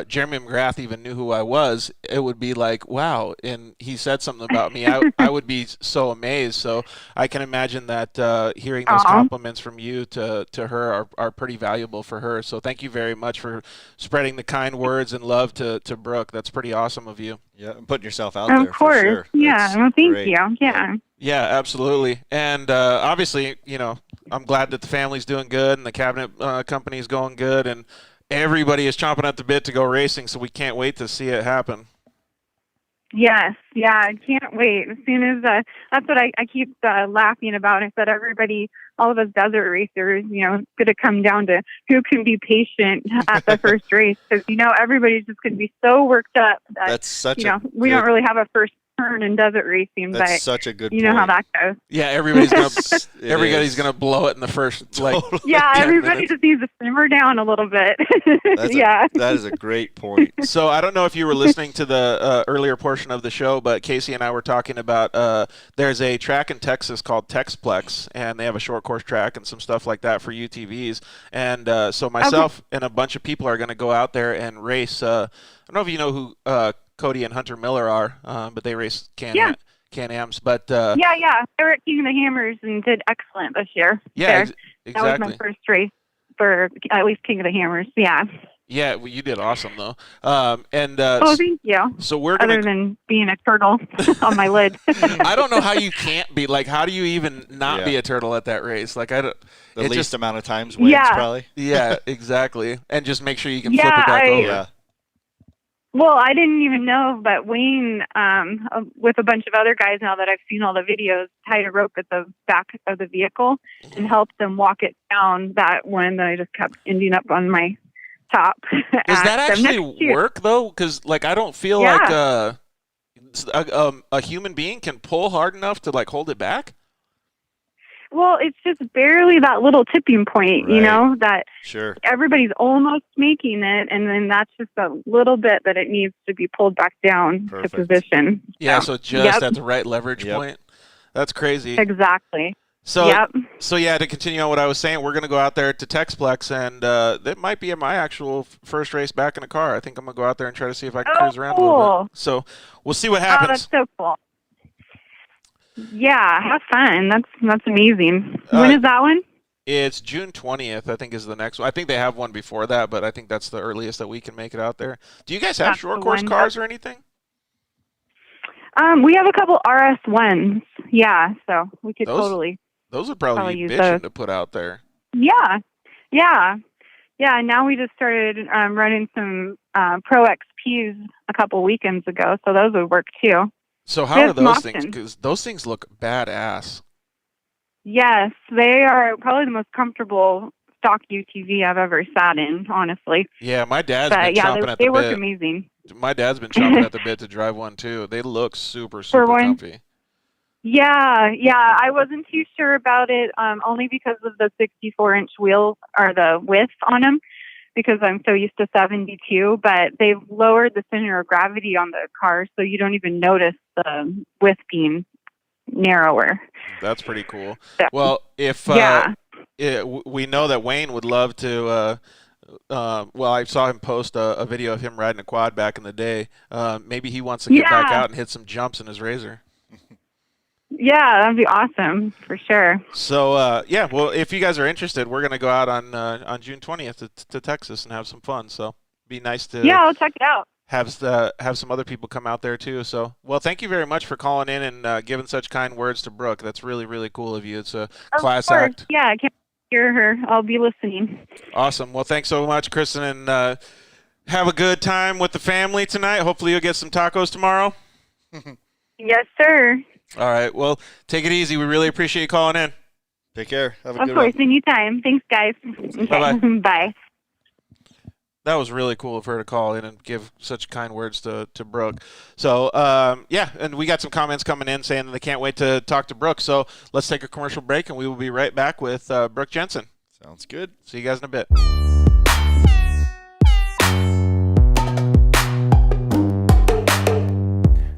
Jeremy McGrath even knew who I was, it would be like, wow. And he said something about me. I would be so amazed. So I can imagine that hearing those compliments from you to her are pretty valuable for her. So thank you very much for spreading the kind words and love to Brooke. That's pretty awesome of you. Yeah, and putting yourself out there. Of course. For sure. Yeah, well, thank you. Yeah. Yeah, absolutely. And obviously, I'm glad that the family's doing good and the cabinet company's going good, and everybody is chomping at the bit to go racing, so we can't wait to see it happen. Yes, yeah, I can't wait. As soon as that's what I keep laughing about. I said all of us desert racers, it's going to come down to who can be patient at the first race, because everybody's just going to be so worked up that That's such we don't really have a first turn in desert racing. That's but such a good you know point. how that goes. Yeah, everybody's gonna blow it in the first Yeah, 10 everybody minutes. just needs to simmer down a little bit. That is a great point. So I don't know if you were listening to the earlier portion of the show, but Casey and I were talking about there's a track in Texas called Tex Plex, and they have a short course track and some stuff like that for UTVs. And so myself and a bunch of people are going to go out there and race. I don't know if you know who Cody and Hunter Miller are, but they race Can-Ams. But yeah, they were at King of the Hammers and did excellent this year. Yeah, exactly. That was my first race for at least King of the Hammers. Yeah. Yeah, well, you did awesome though. Thank you. So we're other than being a turtle on my lid. I don't know how you can't be. Like, how do you even not be a turtle at that race? Like, I don't. The least amount of times wins, probably. Yeah, exactly. And just make sure you can flip it back over. Yeah. Well, I didn't even know, but Wayne, with a bunch of other guys now that I've seen all the videos, tied a rope at the back of the vehicle and helped them walk it down that one that I just kept ending up on my top. Does that actually work, though? Because, I don't feel like a human being can pull hard enough to, hold it back. Well, it's just barely that little tipping point, that everybody's almost making it, and then that's just a little bit that it needs to be pulled back down to position. Yeah, so just at the right leverage point. That's crazy. Exactly. So So, yeah, to continue on what I was saying, we're going to go out there to Tex Plex, and that might be my actual first race back in a car. I think I'm going to go out there and try to see if I can cruise around a little bit. So we'll see what happens. Oh, that's so cool. Yeah, have fun. That's amazing. When is that one? It's June 20th, I think, is the next one. I think they have one before that, but I think that's the earliest that we can make it out there. Do you guys have short course cars or anything? We have a couple RS1s. Yeah, so we could totally. Those would probably be bitching those to put out there. Yeah. Now we just started running some Pro XPs a couple weekends ago, so those would work too. So how are those things? Because those things look badass. Yes, they are probably the most comfortable stock UTV I've ever sat in, honestly. Yeah, my dad's been chomping at the bit. They work amazing. My dad's been chomping at the bit to drive one too. They look super comfy. Yeah, I wasn't too sure about it, only because of the 64-inch wheels or the width on them, because I'm so used to 72. But they've lowered the center of gravity on the car, so you don't even notice the width being narrower. That's pretty cool. So, well, if we know that Wayne would love to. Well, I saw him post a video of him riding a quad back in the day. Maybe he wants to get back out and hit some jumps in his Razor. Yeah, that'd be awesome for sure. So, well, if you guys are interested, we're gonna go out on June 20th to Texas and have some fun. So, be nice to I'll check it out. Have some other people come out there too. So, well, thank you very much for calling in and giving such kind words to Brooke. That's really, really cool of you. It's a class act. Yeah, I can't hear her. I'll be listening. Awesome. Well, thanks so much, Kristen, and have a good time with the family tonight. Hopefully, you'll get some tacos tomorrow. Yes, sir. All right. Well, take it easy. We really appreciate you calling in. Take care. Have a good one. Of course, anytime. Thanks, guys. Okay. Bye-bye. Bye. That was really cool of her to call in and give such kind words to Brooke. So, and we got some comments coming in saying that they can't wait to talk to Brooke. So let's take a commercial break, and we will be right back with Brooke Jensen. Sounds good. See you guys in a bit.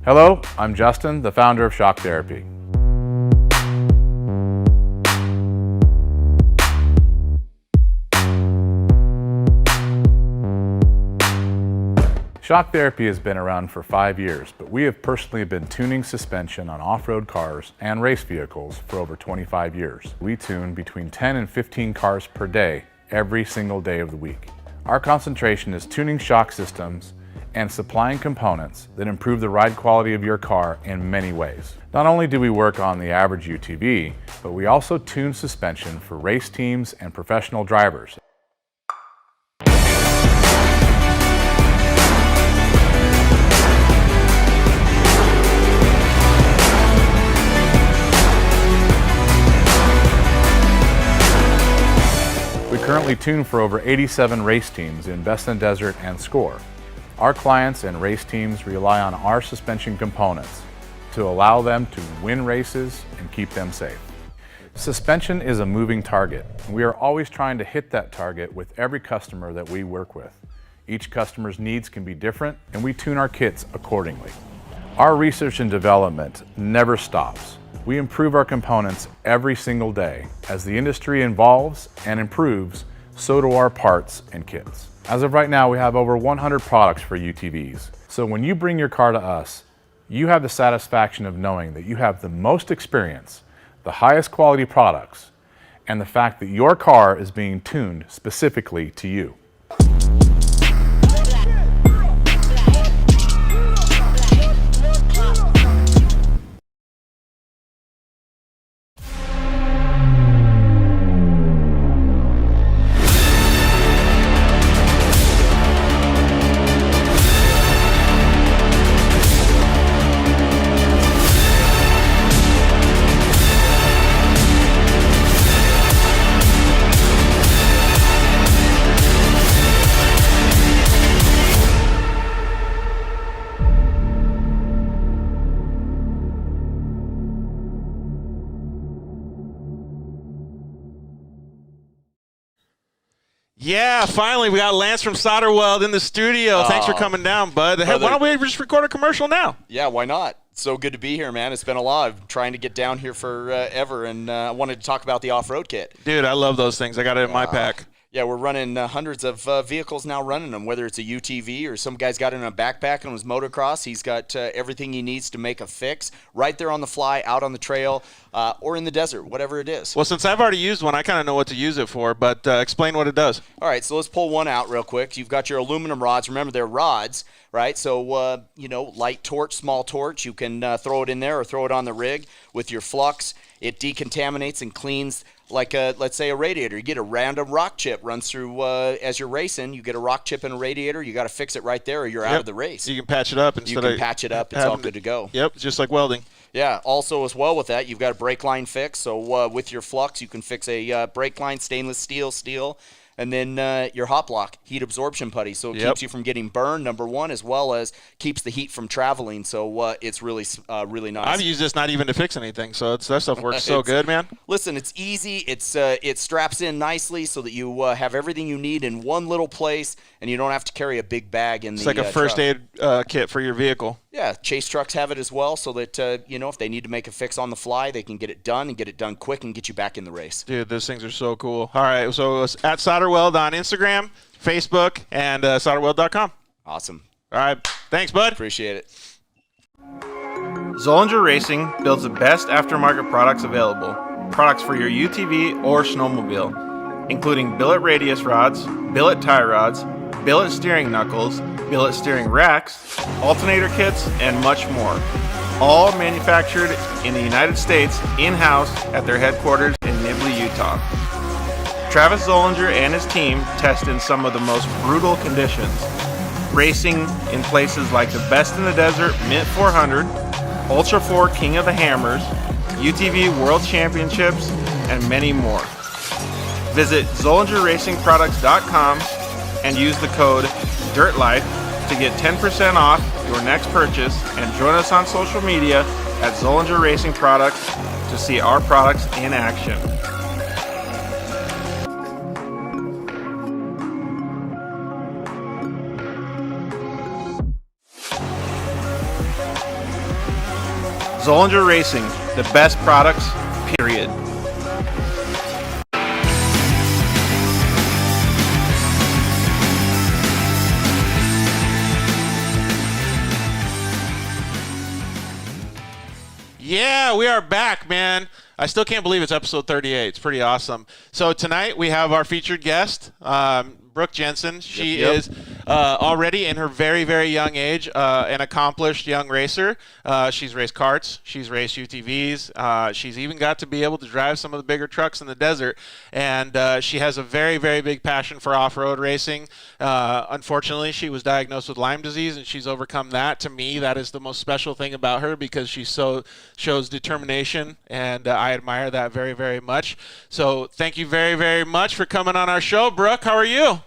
Hello, I'm Justin, the founder of Shock Therapy. Shock Therapy has been around for 5 years, but we have personally been tuning suspension on off-road cars and race vehicles for over 25 years. We tune between 10 and 15 cars per day, every single day of the week. Our concentration is tuning shock systems and supplying components that improve the ride quality of your car in many ways. Not only do we work on the average UTV, but we also tune suspension for race teams and professional drivers. We currently tune for over 87 race teams in Best in Desert and Score. Our clients and race teams rely on our suspension components to allow them to win races and keep them safe. Suspension is a moving target. We are always trying to hit that target with every customer that we work with. Each customer's needs can be different, and we tune our kits accordingly. Our research and development never stops. We improve our components every single day. As the industry evolves and improves, so do our parts and kits. As of right now, we have over 100 products for UTVs. So when you bring your car to us, you have the satisfaction of knowing that you have the most experience, the highest quality products, and the fact that your car is being tuned specifically to you. Yeah, finally, we got Lance from Solderweld in the studio. Thanks for coming down, bud. Hey, why don't we just record a commercial now? Yeah, why not? So good to be here, man. It's been a lot. I've been trying to get down here forever, and I wanted to talk about the off-road kit. Dude, I love those things. I got it in my pack. Yeah, we're running hundreds of vehicles now running them, whether it's a UTV or some guy's got it in a backpack on his motocross. He's got everything he needs to make a fix right there on the fly, out on the trail, or in the desert, whatever it is. Well, since I've already used one, I kind of know what to use it for, but explain what it does. All right, so let's pull one out real quick. You've got your aluminum rods. Remember, they're rods, right? So, light torch, small torch, you can throw it in there or throw it on the rig with your flux. It decontaminates and cleans like, let's say, a radiator. You get a random rock chip runs through as you're racing. You get a rock chip in a radiator. You got to fix it right there or you're out of the race. You can patch it up. Patch it up. It's all good to go. Yep, just like welding. Yeah, also as well with that, you've got a brake line fix. So with your flux, you can fix a brake line, stainless steel, and then your hot block, heat absorption putty. So it keeps you from getting burned, number one, as well as keeps the heat from traveling. So it's really nice. I've used this not even to fix anything, so that stuff works so good, man. Listen, it's easy. It straps in nicely so that you have everything you need in one little place, and you don't have to carry a big bag in it's the It's like a first truck. aid kit for your vehicle. Yeah, chase trucks have it as well, so that if they need to make a fix on the fly, they can get it done and get it done quick and get you back in the race. Dude, those things are so cool. All right, so it's at Solderweld on Instagram, Facebook, and solderweld.com. Awesome. All right, thanks, bud. Appreciate it. Zollinger Racing builds the best aftermarket products available. Products for your UTV or snowmobile, including billet radius rods, billet tie rods, billet steering knuckles, billet steering racks, alternator kits, and much more. All manufactured in the United States in-house at their headquarters in Nibley, Utah. Travis Zollinger and his team test in some of the most brutal conditions, racing in places like the Best in the Desert Mint 400, Ultra 4 King of the Hammers, UTV World Championships, and many more. Visit ZollingerRacingProducts.com and use the code DIRTLIFE to get 10% off your next purchase, and join us on social media at Zollinger Racing Products to see our products in action. Zollinger Racing, the best products, period. Yeah, we are back, man. I still can't believe it's episode 38. It's pretty awesome. So tonight we have our featured guest, Brooke Jensen. She is already in her very, very young age an accomplished young racer. She's raced karts. She's raced UTVs. She's even got to be able to drive some of the bigger trucks in the desert. And she has a very, very big passion for off-road racing. Unfortunately, she was diagnosed with Lyme disease, and she's overcome that. To me, that is the most special thing about her, because she shows determination, and I admire that very, very much. So thank you very, very much for coming on our show. Brooke, how are you?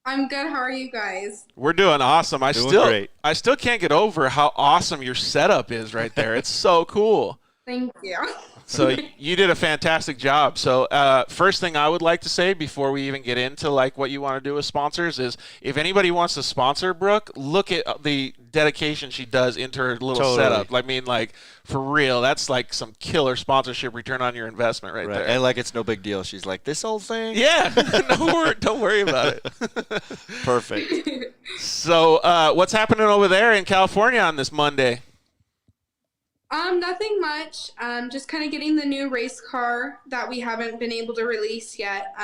I'm good. How are you guys? We're doing awesome. I Great. still can't get over how awesome your setup is right there. It's so cool. Thank you. So you did a fantastic job. So first thing I would like to say before we even get into like what you want to do with sponsors is, if anybody wants to sponsor Brooke, look at the dedication she does into her little setup. I mean, like, for real, that's like some killer sponsorship return on your investment right there. And like, it's no big deal. She's like, this old thing? Yeah. Don't worry about it. Perfect. So what's happening over there in California on this Monday? Nothing much. Just kind of getting the new race car that we haven't been able to release yet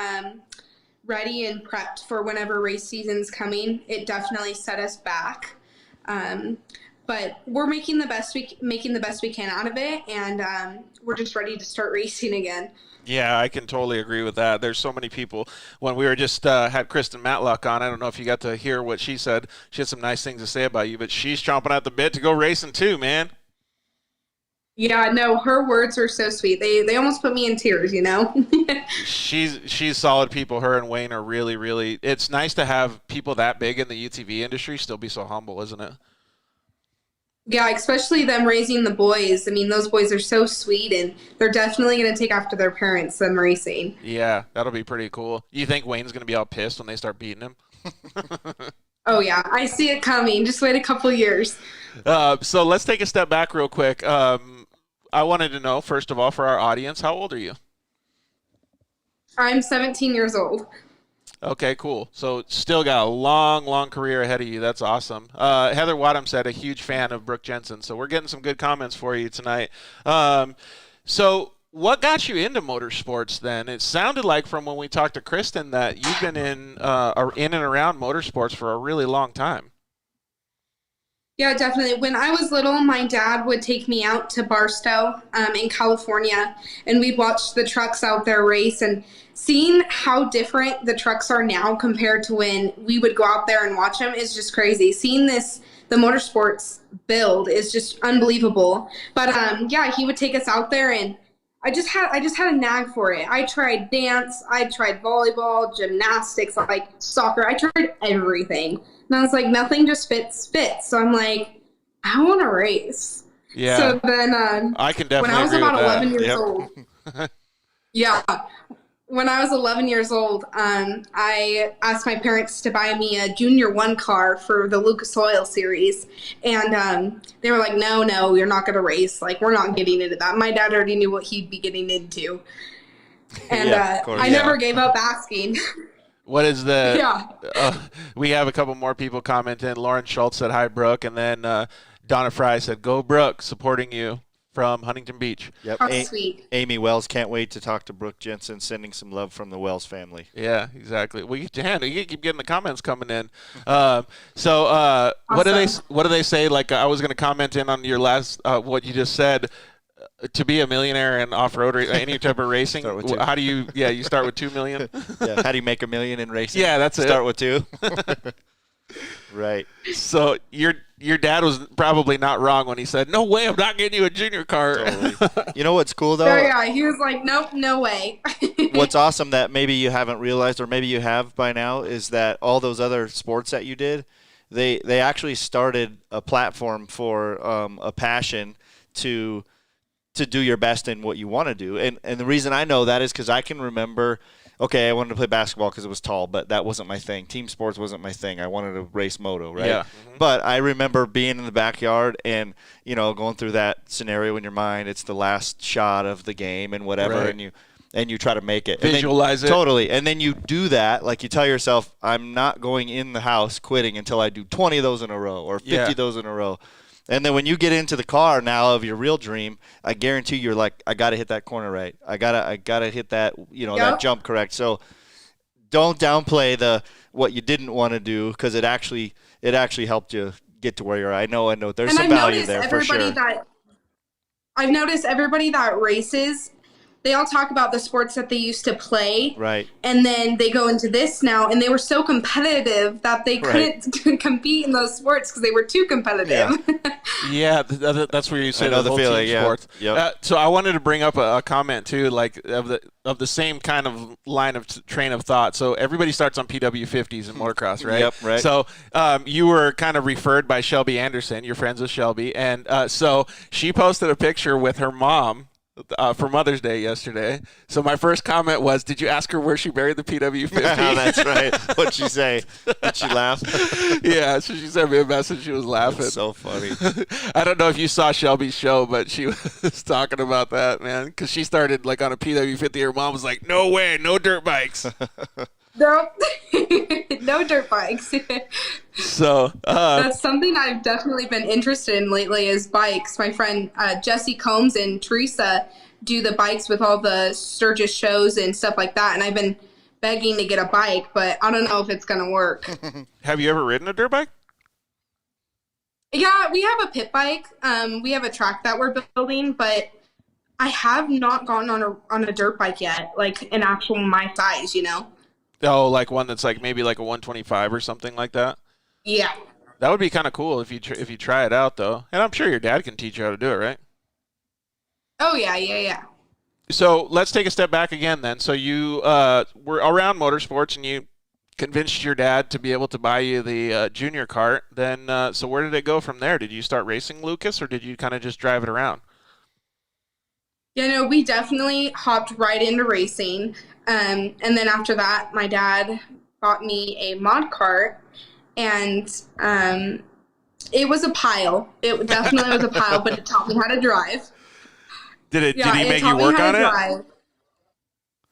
ready and prepped for whenever race season's coming. It definitely set us back. But we're making the best we can out of it, and we're just ready to start racing again. Yeah, I can totally agree with that. There's so many people. When we were just had Kristen Matlock on, I don't know if you got to hear what she said. She had some nice things to say about you, but she's chomping at the bit to go racing too, man. Yeah, no, her words were so sweet. They almost put me in tears, you know? She's solid people. Her and Wayne are really, really – it's nice to have people that big in the UTV industry still be so humble, isn't it? Yeah, especially them raising the boys. I mean, those boys are so sweet, and they're definitely going to take after their parents, them racing. Yeah, that'll be pretty cool. You think Wayne's going to be all pissed when they start beating him? Oh, yeah. I see it coming. Just wait a couple years. So let's take a step back real quick. I wanted to know, first of all, for our audience, how old are you? I'm 17 years old. Okay, cool. So still got a long, long career ahead of you. That's awesome. Heather Wadham said a huge fan of Brooke Jensen. So we're getting some good comments for you tonight. So what got you into motorsports then? It sounded like from when we talked to Kristen that you've been in and around motorsports for a really long time. Yeah, definitely. When I was little, my dad would take me out to Barstow in California, and we'd watch the trucks out there race. And seeing how different the trucks are now compared to when we would go out there and watch them is just crazy. Seeing the motorsports build is just unbelievable. But yeah, he would take us out there, and I just had a knack for it. I tried dance, I tried volleyball, gymnastics, like soccer. I tried everything. And I was like, nothing just fits. So I'm like, I want to race. Yeah. So then I can definitely when I was agree about with 11 that. years old. Yeah. When I was 11 years old, I asked my parents to buy me a Junior 1 car for the Lucas Oil Series. And they were like, no, you're not going to race. Like, we're not getting into that. My dad already knew what he'd be getting into. And I never gave up asking. What is the? Yeah. We have a couple more people commenting. Lauren Schultz said hi, Brooke, and then Donna Fry said, "Go Brooke, supporting you from Huntington Beach." Yep. Oh, sweet. Amy Wells can't wait to talk to Brooke Jensen, sending some love from the Wells family. Yeah, exactly. We get your hand. You keep getting the comments coming in. Awesome. What do they say? Like I was going to comment in on your last what you just said. To be a millionaire in off-road or any type of racing, how do you? Yeah, you start with 2 million. Yeah, how do you make $1 million in racing? Yeah, that's it. Start with 2. Right. So your dad was probably not wrong when he said, "No way, I'm not getting you a junior car." Totally. You know what's cool though? So yeah, he was like, "Nope, no way." What's awesome that maybe you haven't realized, or maybe you have by now, is that all those other sports that you did, they actually started a platform for a passion to do your best in what you want to do. And the reason I know that is because I can remember, okay, I wanted to play basketball because it was tall, but that wasn't my thing. Team sports wasn't my thing. I wanted to race moto, right? Yeah. But I remember being in the backyard and, going through that scenario in your mind. It's the last shot of the game and whatever, right. and you try to make it. Visualize it. Totally. And then you do that, like you tell yourself, I'm not going in the house quitting until I do 20 of those in a row or 50 of those in a row. And then when you get into the car now of your real dream, I guarantee you're like, I got to hit that corner right. I gotta hit that, that jump correct. So don't downplay what you didn't want to do, because it actually helped you get to where you're at. I know. There's some value there for sure. I've noticed everybody that races, they all talk about the sports that they used to play. Right. And then they go into this now, and they were so competitive that they couldn't compete in those sports because they were too competitive. Yeah, that's where you say the whole feeling, team sports. Yep. So I wanted to bring up a comment too, like of the same kind of line of train of thought. So everybody starts on PW50s in motocross, right? Yep, right. So you were kind of referred by Shelby Anderson. You're friends with Shelby, and so she posted a picture with her mom for Mother's Day yesterday. So my first comment was, did you ask her where she buried the PW50? Yeah, that's right. What'd she say? Did she laugh? Yeah, so she sent me a message. She was laughing. That's so funny. I don't know if you saw Shelby's show, but she was talking about that, man, because she started like on a PW50. Her mom was like, no way, no dirt bikes. No, no dirt bikes. So that's something I've definitely been interested in lately is bikes. My friend Jesse Combs and Teresa do the bikes with all the Sturgis shows and stuff like that, and I've been begging to get a bike, but I don't know if it's going to work. Have you ever ridden a dirt bike? Yeah, we have a pit bike. We have a track that we're building, but I have not gotten on a dirt bike yet, like an actual my size, Oh, like one that's like maybe like a 125 or something like that? Yeah. That would be kind of cool if you try it out, though. And I'm sure your dad can teach you how to do it, right? Oh, yeah. So let's take a step back again then. So you were around motorsports and you convinced your dad to be able to buy you the junior kart. Then, so where did it go from there? Did you start racing Lucas, or did you kind of just drive it around? Yeah, no, we definitely hopped right into racing. And then after that, my dad bought me a mod kart, and It was a pile. It definitely was a pile, but it taught me how to drive. Did he make you work on it? Drive.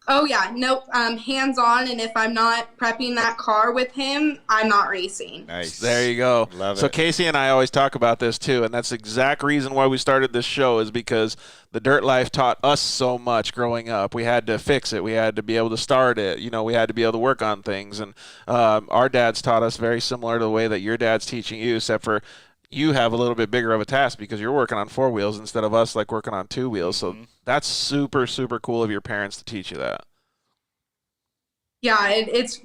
Oh yeah, nope. Hands on, and if I'm not prepping that car with him, I'm not racing. Nice. There you go. Love So it. Casey and I always talk about this too, and that's the exact reason why we started this show is because the dirt life taught us so much growing up. We had to fix it. We had to be able to start it. We had to be able to work on things. And our dads taught us very similar to the way that your dad's teaching you, except for you have a little bit bigger of a task because you're working on 4 wheels instead of us like working on 2 wheels. So that's super, super cool of your parents to teach you that. Yeah,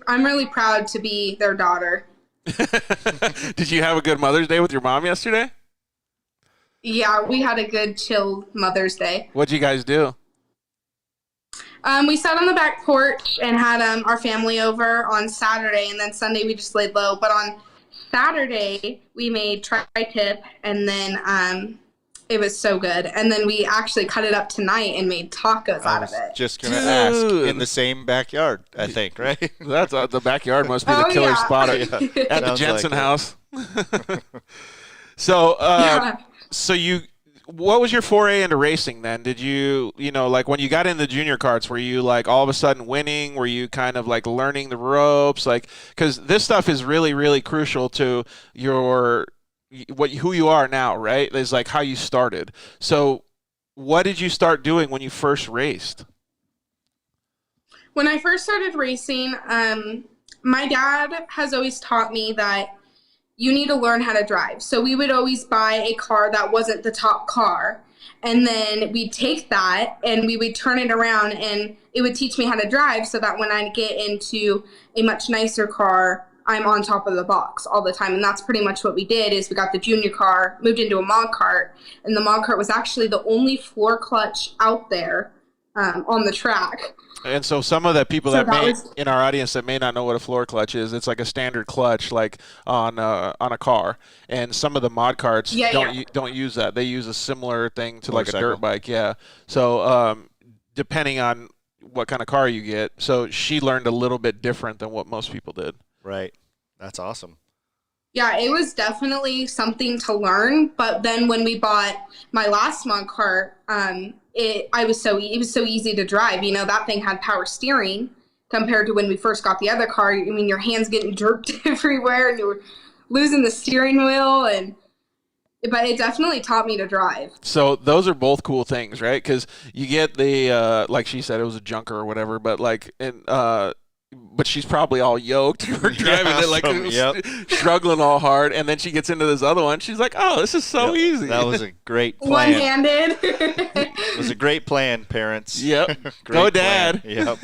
I'm really proud to be their daughter. Did you have a good Mother's Day with your mom yesterday? Yeah, we had a good chill Mother's Day. What'd you guys do? We sat on the back porch and had our family over on Saturday, and then Sunday we just laid low. But on Saturday, we made tri-tip, and then it was so good. And then we actually cut it up tonight and made tacos out of it. Just going to ask, in the same backyard, I think, right? That's the backyard must be the killer spot at the Jensen house. So, what was your foray into racing then? Did you, like when you got in the junior karts, were you like all of a sudden winning? Were you kind of like learning the ropes? Like, because this stuff is really, really crucial to who you are now, right? Is like how you started. So what did you start doing when you first raced? When I first started racing, my dad has always taught me that you need to learn how to drive. So we would always buy a car that wasn't the top car. And then we'd take that and we would turn it around and it would teach me how to drive so that when I get into a much nicer car, I'm on top of the box all the time. And that's pretty much what we did is we got the junior car, moved into a mod cart, and the mod cart was actually the only floor clutch out there on the track. And so some of the people in our audience that may not know what a floor clutch is, it's like a standard clutch like on a car. And some of the mod carts don't use that. They use a similar thing to like a dirt bike. Yeah. So depending on what kind of car you get. So she learned a little bit different than what most people did. Right. That's awesome. Yeah, it was definitely something to learn. But then when we bought my last mod cart, it was so easy to drive. That thing had power steering compared to when we first got the other car. I mean, your hands getting jerked everywhere and you were losing the steering wheel. But it definitely taught me to drive. So those are both cool things, right? Because you get the, like she said, it was a junker or whatever, but but she's probably all yoked. We're driving it like struggling all hard, and then she gets into this other one. She's like, "Oh, this is so easy." That was a great plan. One-handed. It was a great plan, parents. Yep. Go, Dad. Yep.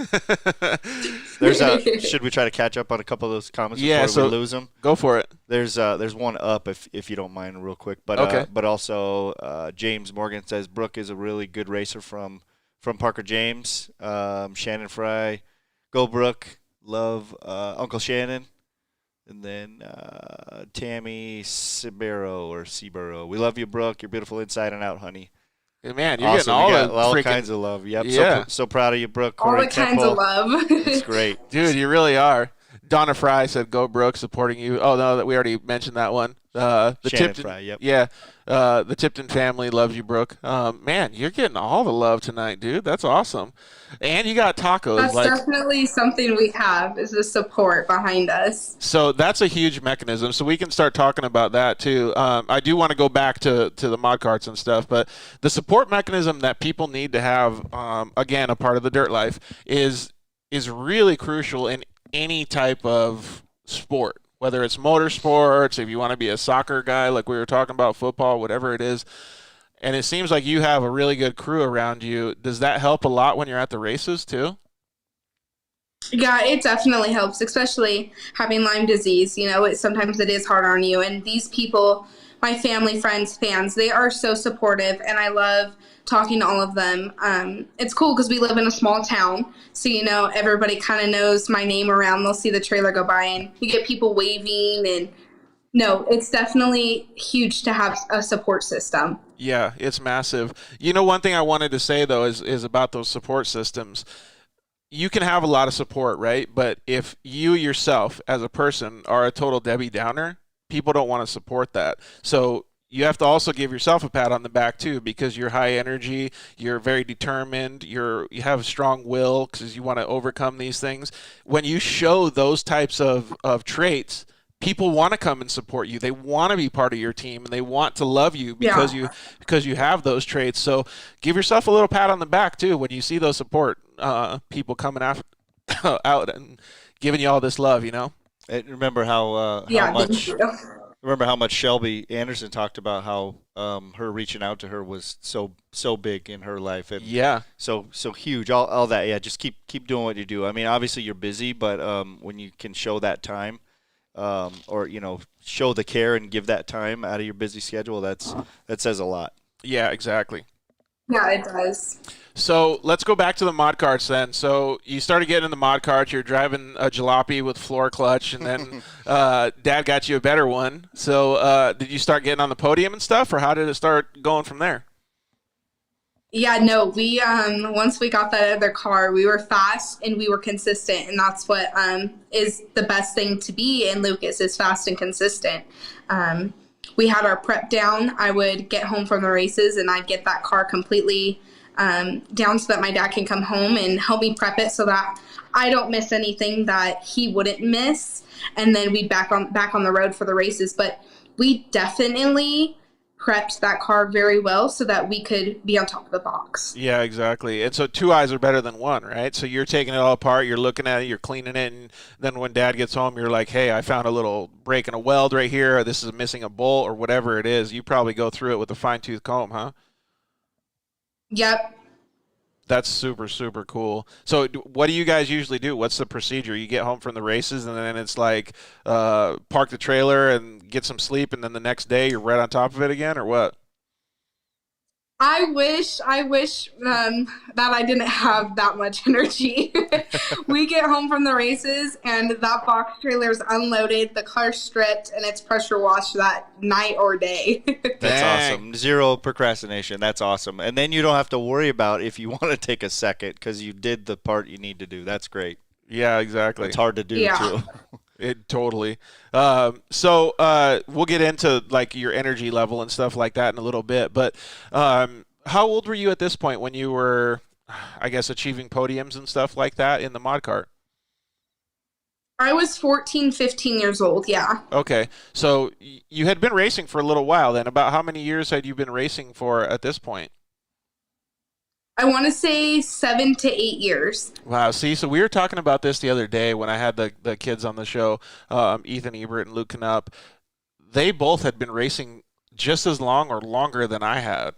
Should we try to catch up on a couple of those comments before we lose them? Go for it. There's one up if you don't mind, real quick. But okay. But also James Morgan says Brooke is a really good racer from Parker James. Shannon Fry. Go Brooke, love Uncle Shannon, and then Tammy Sibero. We love you, Brooke. You're beautiful inside and out, honey. Hey, man, you're awesome. getting all kinds of love. Yep. Yeah. So proud of you, Brooke. All the kinds of love. It's great, dude. You really are. Donna Fry said, "Go Brooke, supporting you." Oh no, we already mentioned that one. The Shannon Tipton, Fry, yep. Yeah. The Tipton family loves you, Brooke. Man, you're getting all the love tonight, dude. That's awesome. And you got tacos. That's definitely something we have is the support behind us. So that's a huge mechanism. So we can start talking about that too. I do want to go back to the mod carts and stuff, but the support mechanism that people need to have, again, a part of the dirt life is really crucial in any type of sport. Whether it's motorsports, if you want to be a soccer guy like we were talking about, football, whatever it is. And it seems like you have a really good crew around you. Does that help a lot when you're at the races too? Yeah, it definitely helps, especially having Lyme disease. Sometimes it is hard on you. And these people, my family, friends, fans, they are so supportive, and I love talking to all of them. It's cool because we live in a small town, so everybody kind of knows my name around. They'll see the trailer go by, and you get people waving. And no, it's definitely huge to have a support system. Yeah, it's massive. One thing I wanted to say though is about those support systems. You can have a lot of support, right? But if you yourself as a person are a total Debbie Downer, people don't want to support that. So you have to also give yourself a pat on the back too, because you're high energy, you're very determined, you have a strong will because you want to overcome these things. When you show those types of traits, people want to come and support you. They want to be part of your team, and they want to love you because you have those traits. So give yourself a little pat on the back too when you see those support people coming out and giving you all this love. And remember how much Shelby Anderson talked about how her reaching out to her was so big in her life, and so huge. All that, just keep doing what you do. I mean, obviously you're busy, but when you can show that time, or show the care and give that time out of your busy schedule, that says a lot. Yeah, exactly. Yeah, it does. So let's go back to the mod carts then. So you started getting in the mod carts. You're driving a jalopy with floor clutch, and then Dad got you a better one. So did you start getting on the podium and stuff, or how did it start going from there? Yeah, no, we once we got that other car, we were fast and we were consistent, and that's what is the best thing to be in Lucas, is fast and consistent. We had our prep down. I would get home from the races and I'd get that car completely down so that my dad can come home and help me prep it so that I don't miss anything that he wouldn't miss. And then we'd back on the road for the races. But we definitely prepped that car very well so that we could be on top of the box. Yeah, exactly. And so two eyes are better than one, right? So you're taking it all apart, you're looking at it, you're cleaning it, and then when Dad gets home, you're like, hey, I found a little break in a weld right here, or this is missing a bolt, or whatever it is. You probably go through it with a fine-tooth comb, huh? Yep. That's super, super cool. So what do you guys usually do? What's the procedure? You get home from the races, and then it's like park the trailer and get some sleep, and then the next day you're right on top of it again, or what? I wish that I didn't have that much energy. We get home from the races and that box trailer is unloaded, the car's stripped, and it's pressure washed that night or day. That's awesome. Zero procrastination. That's awesome. And then you don't have to worry about if you want to take a second because you did the part you need to do. That's great. Yeah, exactly. It's hard to do too. It totally. So we'll get into like your energy level and stuff like that in a little bit. But how old were you at this point when you were, I guess, achieving podiums and stuff like that in the mod cart? I was 14, 15 years old, yeah. Okay. So you had been racing for a little while then. About how many years had you been racing for at this point? I want to say 7 to 8 years. Wow. See, so we were talking about this the other day when I had the kids on the show, Ethan Ebert and Luke Knupp. They both had been racing just as long or longer than I had.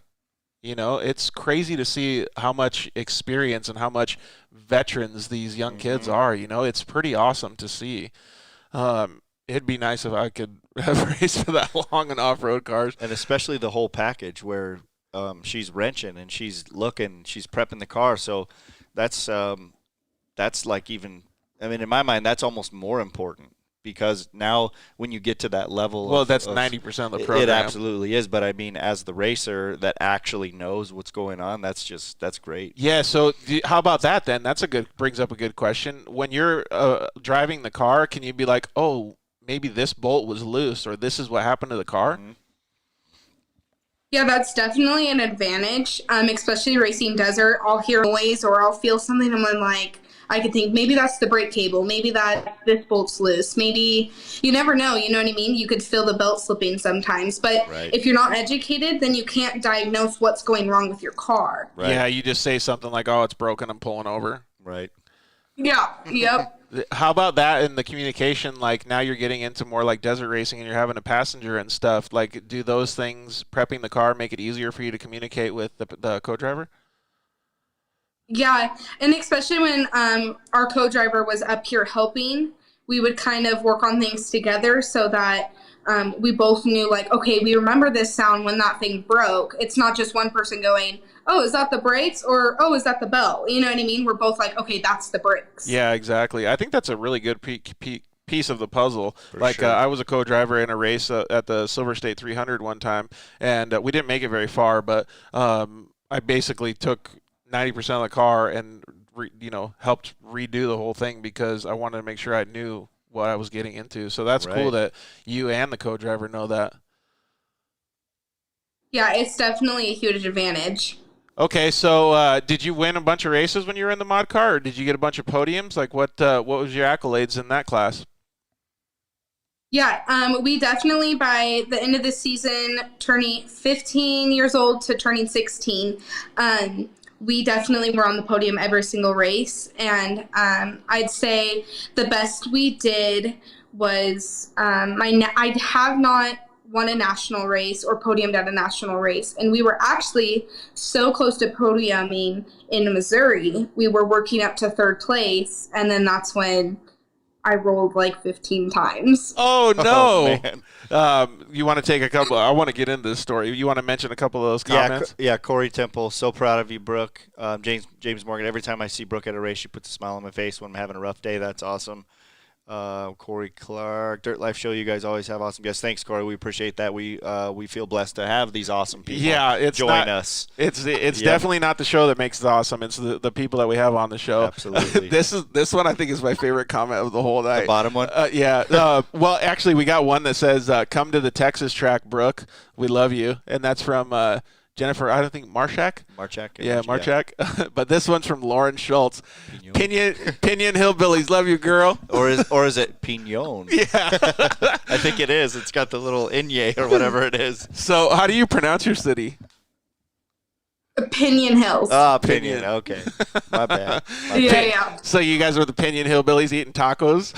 It's crazy to see how much experience and how much veterans these young kids are. It's pretty awesome to see. It'd be nice if I could have raced for that long in off-road cars. And especially the whole package where she's wrenching and she's looking, she's prepping the car. So that's like even, I mean, in my mind, that's almost more important because now when you get to that level. Well, that's 90% of the program. It absolutely is. But I mean, as the racer that actually knows what's going on, that's great. Yeah. So how about that then? Brings up a good question. When you're driving the car, can you be like, oh, maybe this bolt was loose or this is what happened to the car? Mm-hmm. Yeah, that's definitely an advantage, especially racing desert. I'll hear noise or I'll feel something and I'm like, I could think maybe that's the brake cable, maybe that this bolt's loose, maybe you never know, you know what I mean? You could feel the belt slipping sometimes, but if you're not educated, then you can't diagnose what's going wrong with your car. Right. Yeah, you just say something like, oh, it's broken, I'm pulling over. Right. Yeah, yep. How about that in the communication? Like now you're getting into more like desert racing and you're having a passenger and stuff. Like do those things, prepping the car, make it easier for you to communicate with the co-driver? Yeah, and especially when our co-driver was up here helping, we would kind of work on things together so that we both knew like, okay, we remember this sound when that thing broke. It's not just one person going, oh, is that the brakes? Or, oh, is that the belt? You know what I mean? We're both like, okay, that's the brakes. Yeah, exactly. I think that's a really good piece of the puzzle. Sure. I was a co-driver in a race at the Silver State 300 one time, and we didn't make it very far, but I basically took 90% of the car and helped redo the whole thing because I wanted to make sure I knew what I was getting into. So that's cool that you and the co-driver know that. Yeah, it's definitely a huge advantage. Okay, so did you win a bunch of races when you were in the mod car, or did you get a bunch of podiums? Like, what was your accolades in that class? Yeah, we definitely, by the end of the season, turning 15 years old to turning 16, we definitely were on the podium every single race. And I'd say the best we did was I have not won a national race or podiumed at a national race. And we were actually so close to podiuming in Missouri. We were working up to third place, and then that's when I rolled like 15 times. Oh, no. Oh, you want to take a couple? I want to get into this story. You want to mention a couple of those comments? Yeah, Corey Temple, so proud of you, Brooke. James Morgan, every time I see Brooke at a race, she puts a smile on my face when I'm having a rough day. That's awesome. Corey Clark, Dirt Life Show, you guys always have awesome guests. Thanks, Corey. We appreciate that. We feel blessed to have these awesome people join us. It's definitely not the show that makes it awesome. It's the people that we have on the show. Absolutely. This one I think is my favorite comment of the whole night. The bottom one? Yeah. Well, actually, we got one that says, come to the Texas track, Brooke. We love you. And that's from Jennifer, I don't think, Marchak? Yeah, Marchak. Yeah. But this one's from Lauren Schultz. Pinion Hillbillies, love you, girl. Or is it Pignon? Yeah. I think it is. It's got the little inye or whatever it is. So how do you pronounce your city? Pinion Hills. Ah, Pinion. Okay. My bad. Yeah. So you guys are the Pinion Hillbillies eating tacos?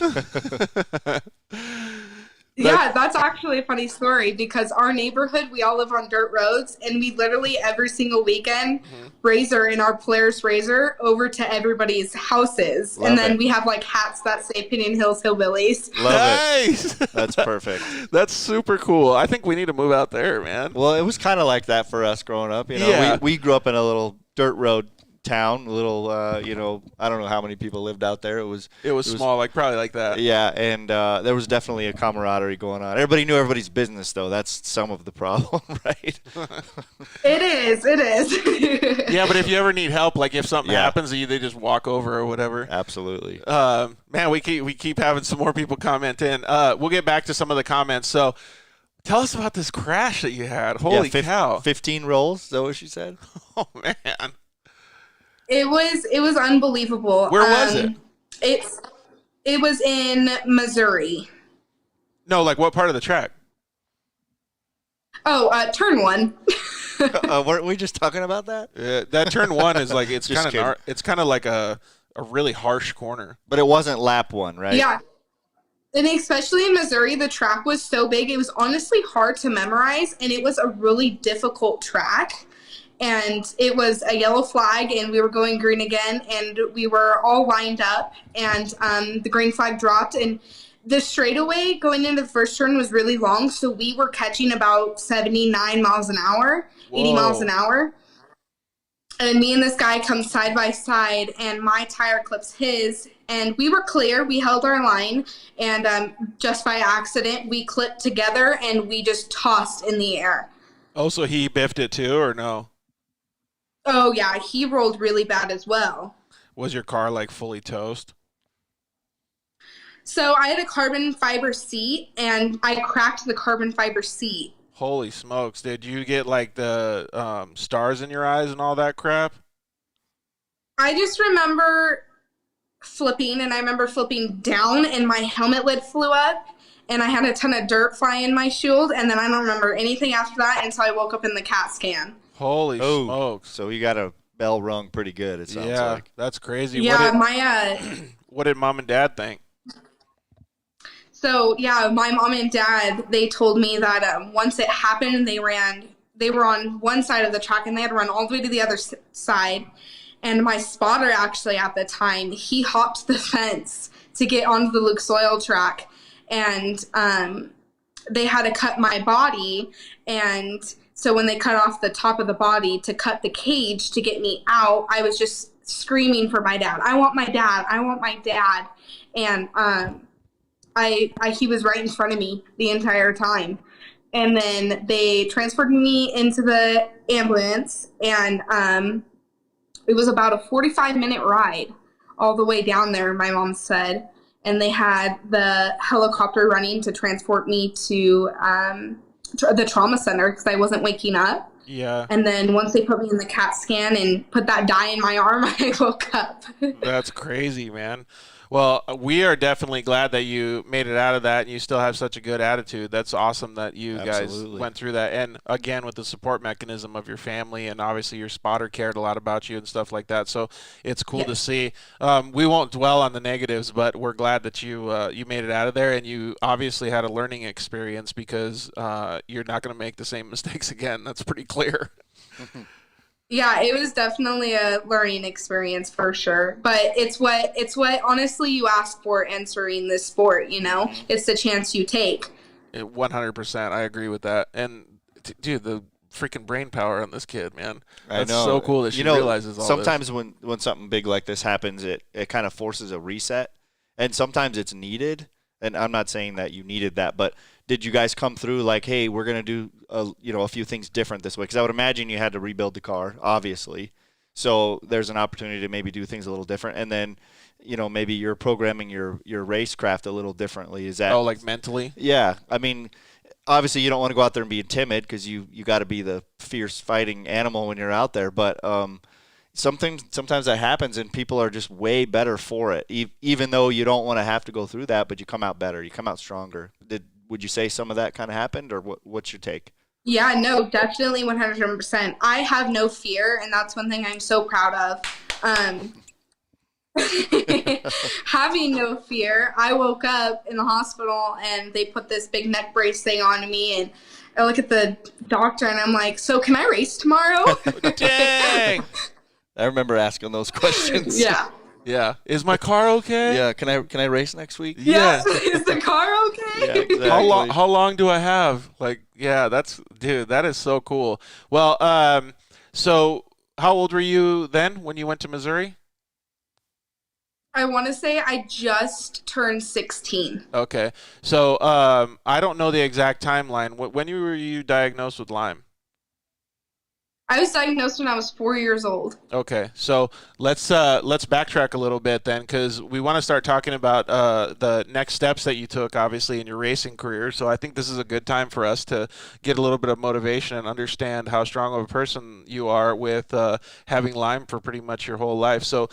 Yeah, that's actually a funny story because our neighborhood, we all live on dirt roads, and we literally every single weekend razor in our Polaris razor over to everybody's houses. And then we have like hats that say Pinion Hills Hillbillies. Nice. That's perfect. That's super cool. I think we need to move out there, man. Well, it was kind of like that for us growing up. You know, we grew up in a little dirt road town, a little, I don't know how many people lived out there. It was small, like probably like that. Yeah, and there was definitely a camaraderie going on. Everybody knew everybody's business, though. That's some of the problem, right? It is. Yeah, but if you ever need help, like if something happens, they just walk over or whatever. Absolutely. Man, we keep having some more people comment in. We'll get back to some of the comments. So tell us about this crash that you had. Holy cow. 15 rolls, is that what she said? Oh, man. It was unbelievable. Where was it? It was in Missouri. No, like what part of the track? Oh, turn one. Weren't we just talking about that? That turn one is like it's kind of like a really harsh corner. But it wasn't lap one, right? Yeah. And especially in Missouri, the track was so big. It was honestly hard to memorize, and it was a really difficult track. And it was a yellow flag, and we were going green again, and we were all lined up, and the green flag dropped, and the straightaway going into the first turn was really long, so we were catching about 79 miles an hour, 80 miles an hour. And me and this guy come side by side, and my tire clips his, and we were clear. We held our line, and just by accident, we clipped together, and we just tossed in the air. Oh, so he biffed it too, or no? Oh, yeah, he rolled really bad as well. Was your car, like, fully toast? So I had a carbon fiber seat, and I cracked the carbon fiber seat. Holy smokes. Did you get, like, the stars in your eyes and all that crap? I just remember flipping, and I remember flipping down, and my helmet lid flew up, and I had a ton of dirt fly in my shield, and then I don't remember anything after that until I woke up in the CAT scan. Holy smokes. So you got a bell rung pretty good, it sounds like. That's crazy. Yeah, what did mom and dad think? So, yeah, my mom and dad, they told me that once it happened, they were on one side of the track, and they had to run all the way to the other side. And my spotter, actually, at the time, he hopped the fence to get onto the Luke Soil track. And they had to cut my body, and so when they cut off the top of the body to cut the cage to get me out, I was just screaming for my dad. I want my dad. I want my dad. And he was right in front of me the entire time. And then they transferred me into the ambulance, and it was about a 45-minute ride all the way down there, my mom said. and they had the helicopter running to transport me to the trauma center because I wasn't waking up. Yeah. And then once they put me in the CAT scan and put that dye in my arm, I woke up. That's crazy, man. Well, we are definitely glad that you made it out of that and you still have such a good attitude. That's awesome that you guys went through that. And again, with the support mechanism of your family, and obviously your spotter cared a lot about you and stuff like that. So it's cool to see. We won't dwell on the negatives, but we're glad that you made it out of there, and you obviously had a learning experience because you're not going to make the same mistakes again. That's pretty clear. Yeah, it was definitely a learning experience for sure. But it's what honestly you ask for entering this sport, you know? It's the chance you take. 100%. I agree with that. And dude, the freaking brain power on this kid, man. That's I know. So cool that she realizes all sometimes this. when something big like this happens, it kind of forces a reset. And sometimes it's needed. And I'm not saying that you needed that, but did you guys come through like, hey, we're going to do a few things different this way? Because I would imagine you had to rebuild the car, obviously. So there's an opportunity to maybe do things a little different. And then, maybe you're programming your racecraft a little differently. Is that like mentally? Yeah. I mean, obviously you don't want to go out there and be timid because you got to be the fierce fighting animal when you're out there. But sometimes that happens, and people are just way better for it. Even though you don't want to have to go through that, but you come out better. You come out stronger. Would you say some of that kind of happened, or what's your take? Yeah, no, definitely 100%. I have no fear, and that's one thing I'm so proud of. Having no fear, I woke up in the hospital, and they put this big neck brace thing on me, and I look at the doctor, and I'm like, so can I race tomorrow? Dang! I remember asking those questions. Yeah. Yeah. Is my car okay? Yeah. Can I race next week? Yeah. Is the car okay? Yeah, exactly. How long do I have? That is so cool. Well, so how old were you then when you went to Missouri? I want to say I just turned 16. Okay. So I don't know the exact timeline. When were you diagnosed with Lyme? I was diagnosed when I was 4 years old. Okay, so let's backtrack a little bit then, because we want to start talking about the next steps that you took, obviously, in your racing career. So I think this is a good time for us to get a little bit of motivation and understand how strong of a person you are with having Lyme for pretty much your whole life. So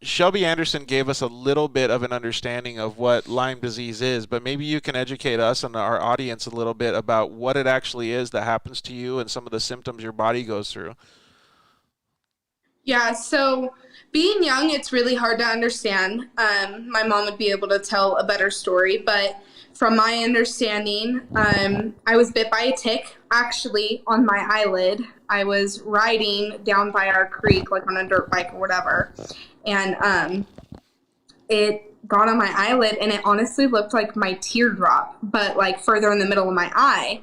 Shelby Anderson gave us a little bit of an understanding of what Lyme disease is, but maybe you can educate us and our audience a little bit about what it actually is that happens to you and some of the symptoms your body goes through. Yeah, so being young, it's really hard to understand. My mom would be able to tell a better story, but from my understanding, I was bit by a tick, actually, on my eyelid. I was riding down by our creek, like on a dirt bike or whatever, and it got on my eyelid, and it honestly looked like my teardrop, but like further in the middle of my eye.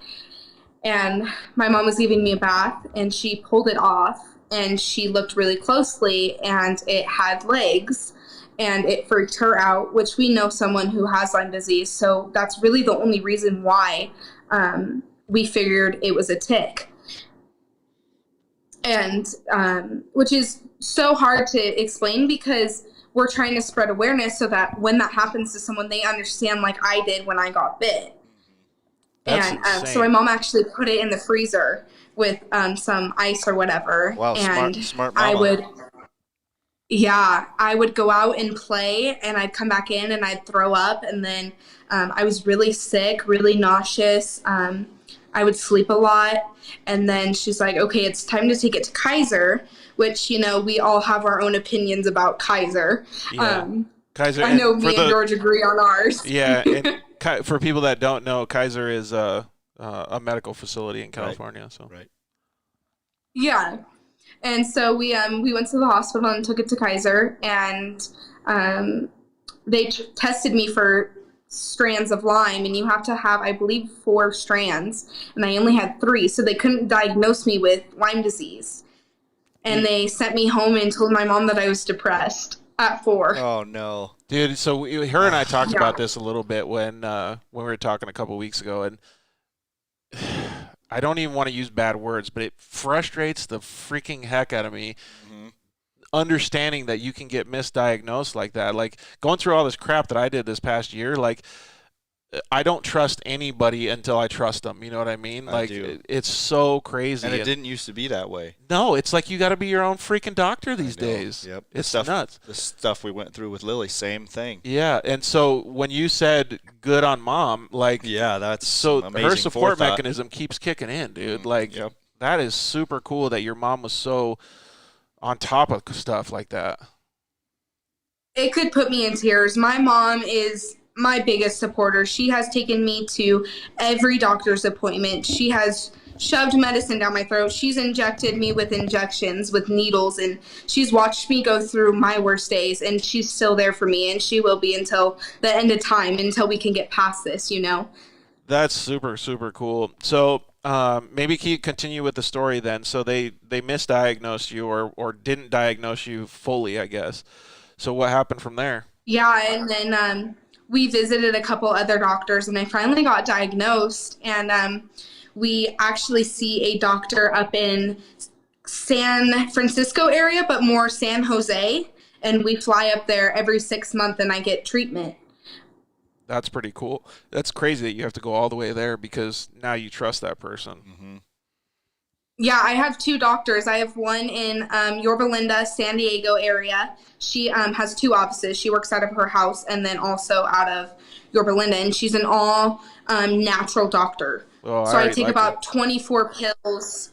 And my mom was giving me a bath, and she pulled it off, and she looked really closely, and it had legs, and it freaked her out, which we know someone who has Lyme disease, so that's really the only reason why we figured it was a tick. And which is so hard to explain because we're trying to spread awareness so that when that happens to someone, they understand like I did when I got bit. That's so my mom actually put it in the freezer with some ice or whatever. Wow, and smart mama. I would go out and play, and I'd come back in and I'd throw up, and then I was really sick, really nauseous. I would sleep a lot, and then she's like, okay, it's time to take it to Kaiser, which, you know, we all have our own opinions about Kaiser. Yeah. Kaiser. I know me and George agree on ours. Yeah, and for people that don't know, Kaiser is a medical facility in California. Right. So Right. Yeah. And so we went to the hospital and took it to Kaiser, and they tested me for strands of Lyme, and you have to have, I believe, 4 strands, and I only had 3, so they couldn't diagnose me with Lyme disease. And they sent me home and told my mom that I was depressed at 4. Oh no, dude. So her and I talked about this a little bit when we were talking a couple weeks ago, and I don't even want to use bad words, but it frustrates the freaking heck out of me. understanding that you can get misdiagnosed like that. Like going through all this crap that I did this past year, like I don't trust anybody until I trust them. You know what I mean? Like it's so crazy. And it didn't used to be that way. No, it's like you got to be your own freaking doctor these days. Yep. It's nuts. The stuff we went through with Lily, same thing. Yeah, and so when you said good on mom, like that's so amazing her support forethought. mechanism keeps kicking in, dude. Like that is super cool that your mom was so on top of stuff like that. It could put me in tears. My mom is my biggest supporter. She has taken me to every doctor's appointment. She has shoved medicine down my throat. She's injected me with injections, with needles, and she's watched me go through my worst days, and she's still there for me, and she will be until the end of time, until we can get past this, you know? That's super, super cool. So maybe continue with the story then. So they misdiagnosed you or didn't diagnose you fully, I guess. So what happened from there? Yeah, and then we visited a couple other doctors, and I finally got diagnosed, and we actually see a doctor up in San Francisco area, but more San Jose, and we fly up there every 6 months, and I get treatment. That's pretty cool. That's crazy that you have to go all the way there because now you trust that person. Mm-hmm. Yeah, I have 2 doctors. I have one in Yorba Linda, San Diego area. She has 2 offices. She works out of her house and then also out of Yorba Linda, and she's an all natural doctor. Oh, so I take about 24 pills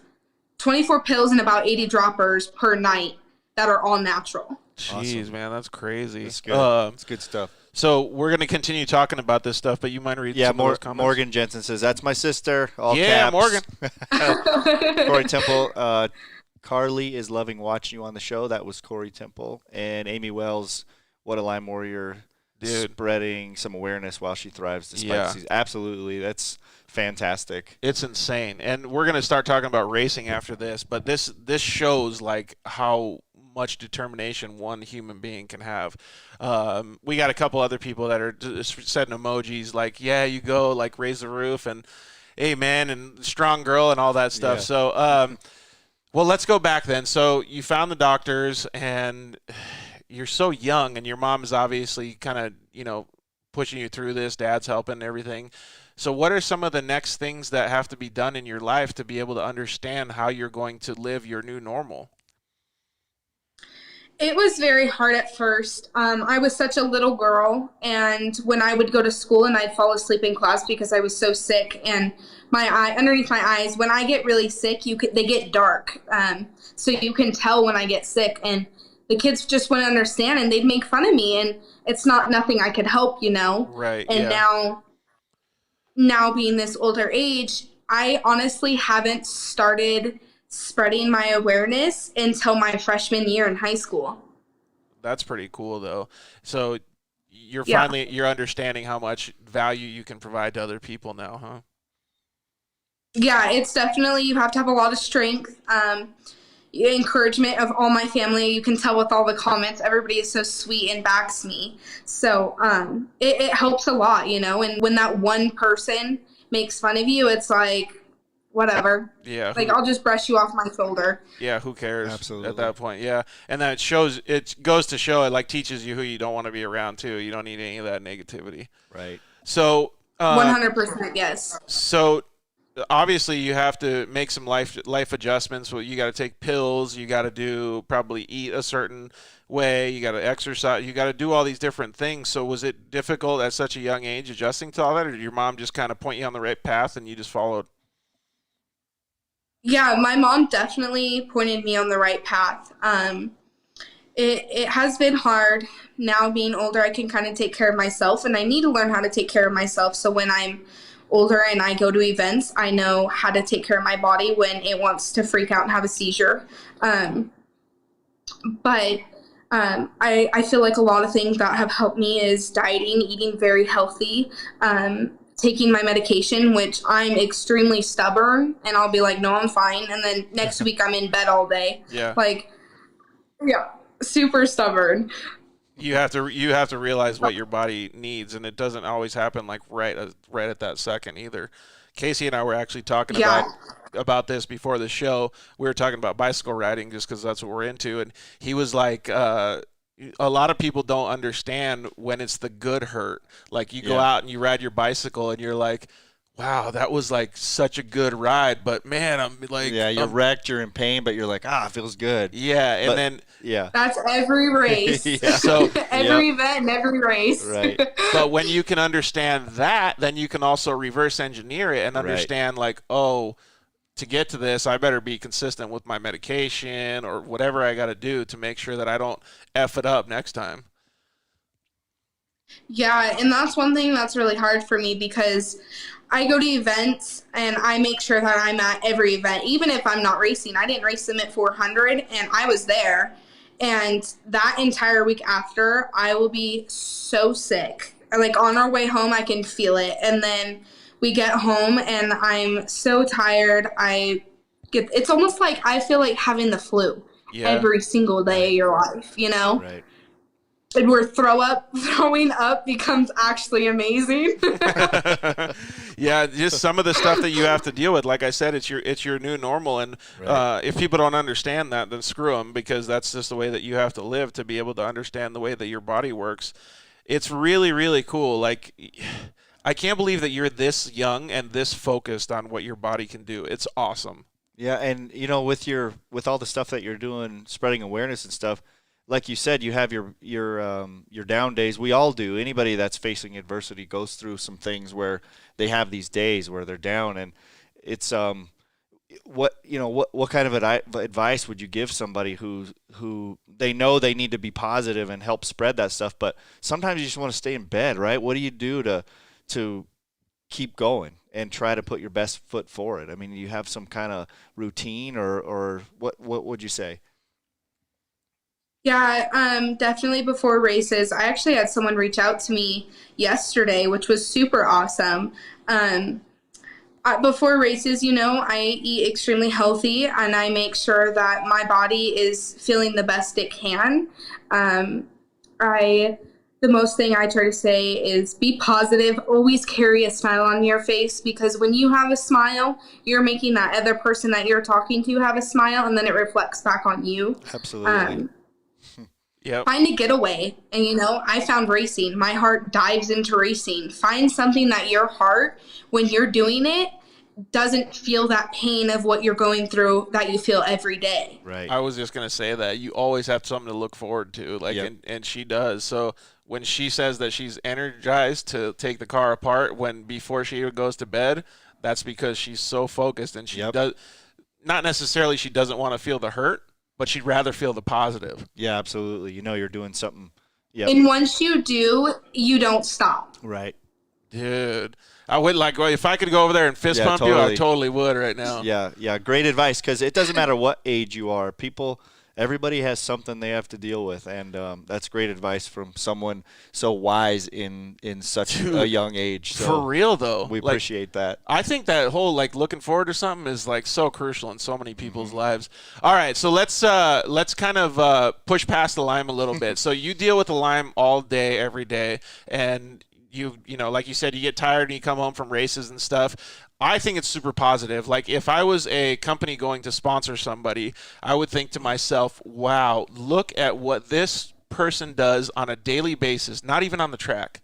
and about 80 droppers per night that are all natural. Jeez, awesome. Man, that's crazy. That's good. That's good stuff. So we're going to continue talking about this stuff, but you mind reading some of those comments? Morgan Jensen says, that's my sister, all yeah, caps. Morgan. Corey Temple, Carly is loving watching you on the show. That was Corey Temple. And Amy Wells, what a Lyme warrior, dude, spreading some awareness while she thrives despite disease. Absolutely. That's fantastic. It's insane. And we're going to start talking about racing after this, but this shows like how much determination one human being can have. We got a couple other people that are just setting emojis like, yeah, you go, like raise the roof and amen and strong girl and all that stuff. Yeah. So, well, let's go back then. So you found the doctors and you're so young and your mom is obviously kind of, you know, pushing you through this, dad's helping and everything. So what are some of the next things that have to be done in your life to be able to understand how you're going to live your new normal? It was very hard at first. I was such a little girl, and when I would go to school and I'd fall asleep in class because I was so sick, and underneath my eyes, when I get really sick, they get dark. So you can tell when I get sick, and the kids just wouldn't understand, and they'd make fun of me, and it's nothing I could help, you know? Right. And now being this older age, I honestly haven't started spreading my awareness until my freshman year in high school. That's pretty cool though. So you're understanding how much value you can provide to other people now, huh? Yeah, it's definitely, you have to have a lot of strength, encouragement of all my family. You can tell with all the comments, everybody is so sweet and backs me. So it helps a lot, you know, and when that one person makes fun of you, it's like, whatever. Yeah. Like, I'll just brush you off my shoulder. Yeah, who cares? Absolutely. At that point, yeah. And that it goes to show, it like teaches you who you don't want to be around too. You don't need any of that negativity. Right. So 100% yes. So obviously you have to make some life adjustments. Well, you got to take pills, you got to probably eat a certain way, you got to exercise, you got to do all these different things. So was it difficult at such a young age adjusting to all that, or did your mom just kind of point you on the right path and you just followed? Yeah, my mom definitely pointed me on the right path. It has been hard. Now being older, I can kind of take care of myself, and I need to learn how to take care of myself. So when I'm older and I go to events, I know how to take care of my body when it wants to freak out and have a seizure. I feel like a lot of things that have helped me is dieting, eating very healthy, taking my medication, which I'm extremely stubborn, and I'll be like, no, I'm fine. And then next week I'm in bed all day. Yeah. Like, yeah, super stubborn. You have to realize what your body needs, and it doesn't always happen like right at that second either. Casey and I were actually talking about about this before the show. We were talking about bicycle riding just because that's what we're into, and he was like, a lot of people don't understand when it's the good hurt. Like you go out and you ride your bicycle and you're like, wow, that was like such a good ride, but man, I'm like, you're wrecked, you're in pain, but you're like, it feels good. Yeah, and then that's every race. So every event and every race. Right. But when you can understand that, then you can also reverse engineer it and understand like, oh, to get to this, I better be consistent with my medication or whatever I got to do to make sure that I don't F it up next time. Yeah, and that's one thing that's really hard for me because I go to events and I make sure that I'm at every event, even if I'm not racing. I didn't race them at 400 and I was there. And that entire week after, I will be so sick. Like on our way home, I can feel it. And then we get home and I'm so tired. It's almost like I feel like having the flu every single day of your life, you know? Right. And where throwing up becomes actually amazing. Yeah, just some of the stuff that you have to deal with. Like I said, it's your new normal, and if people don't understand that, then screw them, because that's just the way that you have to live to be able to understand the way that your body works. It's really, really cool. Like, I can't believe that you're this young and this focused on what your body can do. It's awesome. Yeah, and with all the stuff that you're doing, spreading awareness and stuff. Like you said, you have your down days. We all do. Anybody that's facing adversity goes through some things where they have these days where they're down, and it's what kind of advice would you give somebody who they know they need to be positive and help spread that stuff, but sometimes you just want to stay in bed, right? What do you do to keep going and try to put your best foot forward? I mean, you have some kind of routine or what would you say? Yeah, definitely before races. I actually had someone reach out to me yesterday, which was super awesome. Before races, I eat extremely healthy and I make sure that my body is feeling the best it can. The most thing I try to say is be positive, always carry a smile on your face, because when you have a smile, you're making that other person that you're talking to have a smile, and then it reflects back on you. Absolutely. Yep. Find a getaway. And, I found racing. My heart dives into racing. Find something that your heart, when you're doing it, doesn't feel that pain of what you're going through that you feel every day. Right. I was just going to say that. You always have something to look forward to, and she does. So when she says that she's energized to take the car apart before she goes to bed, that's because she's so focused, and she does not necessarily she doesn't want to feel the hurt, but she'd rather feel the positive. Yeah, absolutely. You're doing something. Yeah. And once you do, you don't stop. Right. Dude, I would if I could go over there and fist pump you, I totally would right now. Yeah. Great advice, because it doesn't matter what age you are. Everybody has something they have to deal with, and that's great advice from someone so wise in such a young age. So for real, though. We appreciate that. I think that whole looking forward to something is so crucial in so many people's lives. All right, so let's kind of push past the Lyme a little bit. So you deal with the Lyme all day, every day, and you like you said, you get tired and you come home from races and stuff. I think it's super positive. Like, if I was a company going to sponsor somebody, I would think to myself, wow, look at what this person does on a daily basis, not even on the track.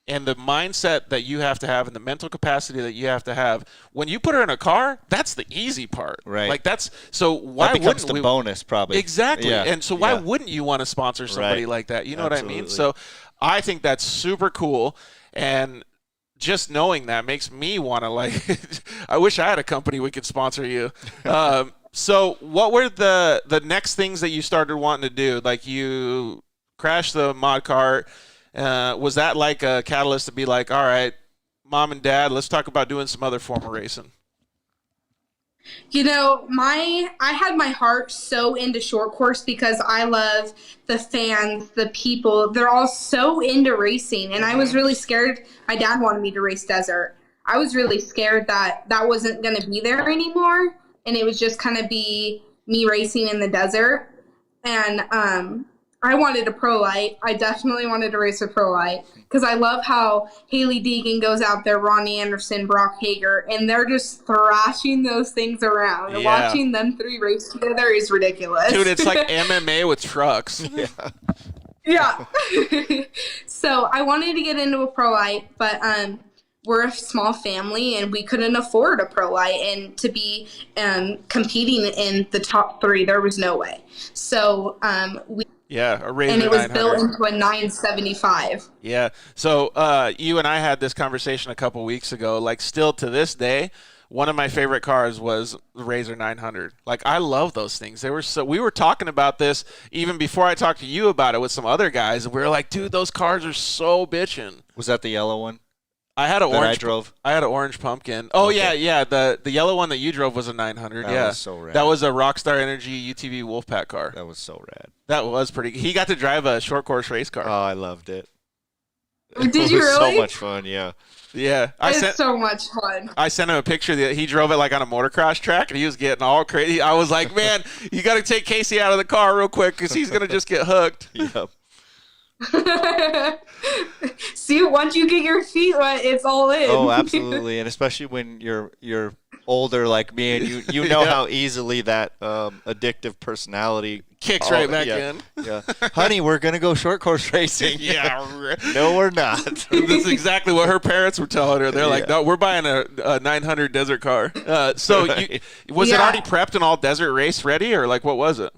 And the mindset that you have to have and the mental capacity that you have to have. When you put her in a car, that's the easy part. Right. Like, so why that becomes wouldn't the bonus, probably. Exactly. Yeah. And so why wouldn't you want to sponsor somebody like that? You know what I mean? So I think that's super cool. And just knowing that makes me want to I wish I had a company we could sponsor you. So what were the next things that you started wanting to do? Like, you crashed the mod cart. Was that like a catalyst to be like, all right, Mom and Dad, let's talk about doing some other form of racing? I had my heart so into short course because I love the fans, the people. They're all so into racing. And I was really scared. My dad wanted me to race desert. I was really scared that wasn't going to be there anymore. And it was just kind of be me racing in the desert. And I wanted a pro light. I definitely wanted to race a pro light because I love how Haley Deegan goes out there, Ronnie Anderson, Brock Hager, and they're just thrashing those things around. Yeah. Watching them three race together is ridiculous. Dude, it's like MMA with trucks. Yeah. So I wanted to get into a pro light, but we're a small family and we couldn't afford a pro light, and to be competing in the top 3, there was no way. So we. Yeah, a Razor and it was 900. built into a 975. Yeah. So you and I had this conversation a couple weeks ago. Like, still to this day, one of my favorite cars was the Razor 900. Like, I love those things. They were so. We were talking about this even before I talked to you about it with some other guys, and we were like, dude, those cars are so bitchin'. Was that the yellow one? I had an orange. I drove. I had an orange pumpkin. Oh Okay. yeah. The yellow one that you drove was a 900. That yeah, was so rad. That was a Rockstar Energy UTV Wolfpack car. That was so rad. That was pretty. He got to drive a short course race car. Oh, I loved it. Did It you was really? so much fun, yeah. Yeah, It's so much fun. I sent him a picture that he drove it like on a motocross track, and he was getting all crazy. I was like, man, you got to take Casey out of the car real quick because he's gonna just get hooked. Yep. See, once you get your feet wet, it's all in. Oh, absolutely, and especially when you're older like me, and you know how easily that addictive personality Kicks right back in. Yeah, honey, we're gonna go short course racing. Yeah, no, we're not. This is exactly what her parents were telling her. They're like, Yeah. no, we're buying a 900 desert car. So was it Yeah. already prepped and all desert race ready, or like what was it?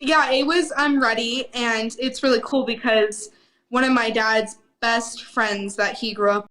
Yeah, it was. I'm ready, and it's really cool because one of my dad's best friends that he grew up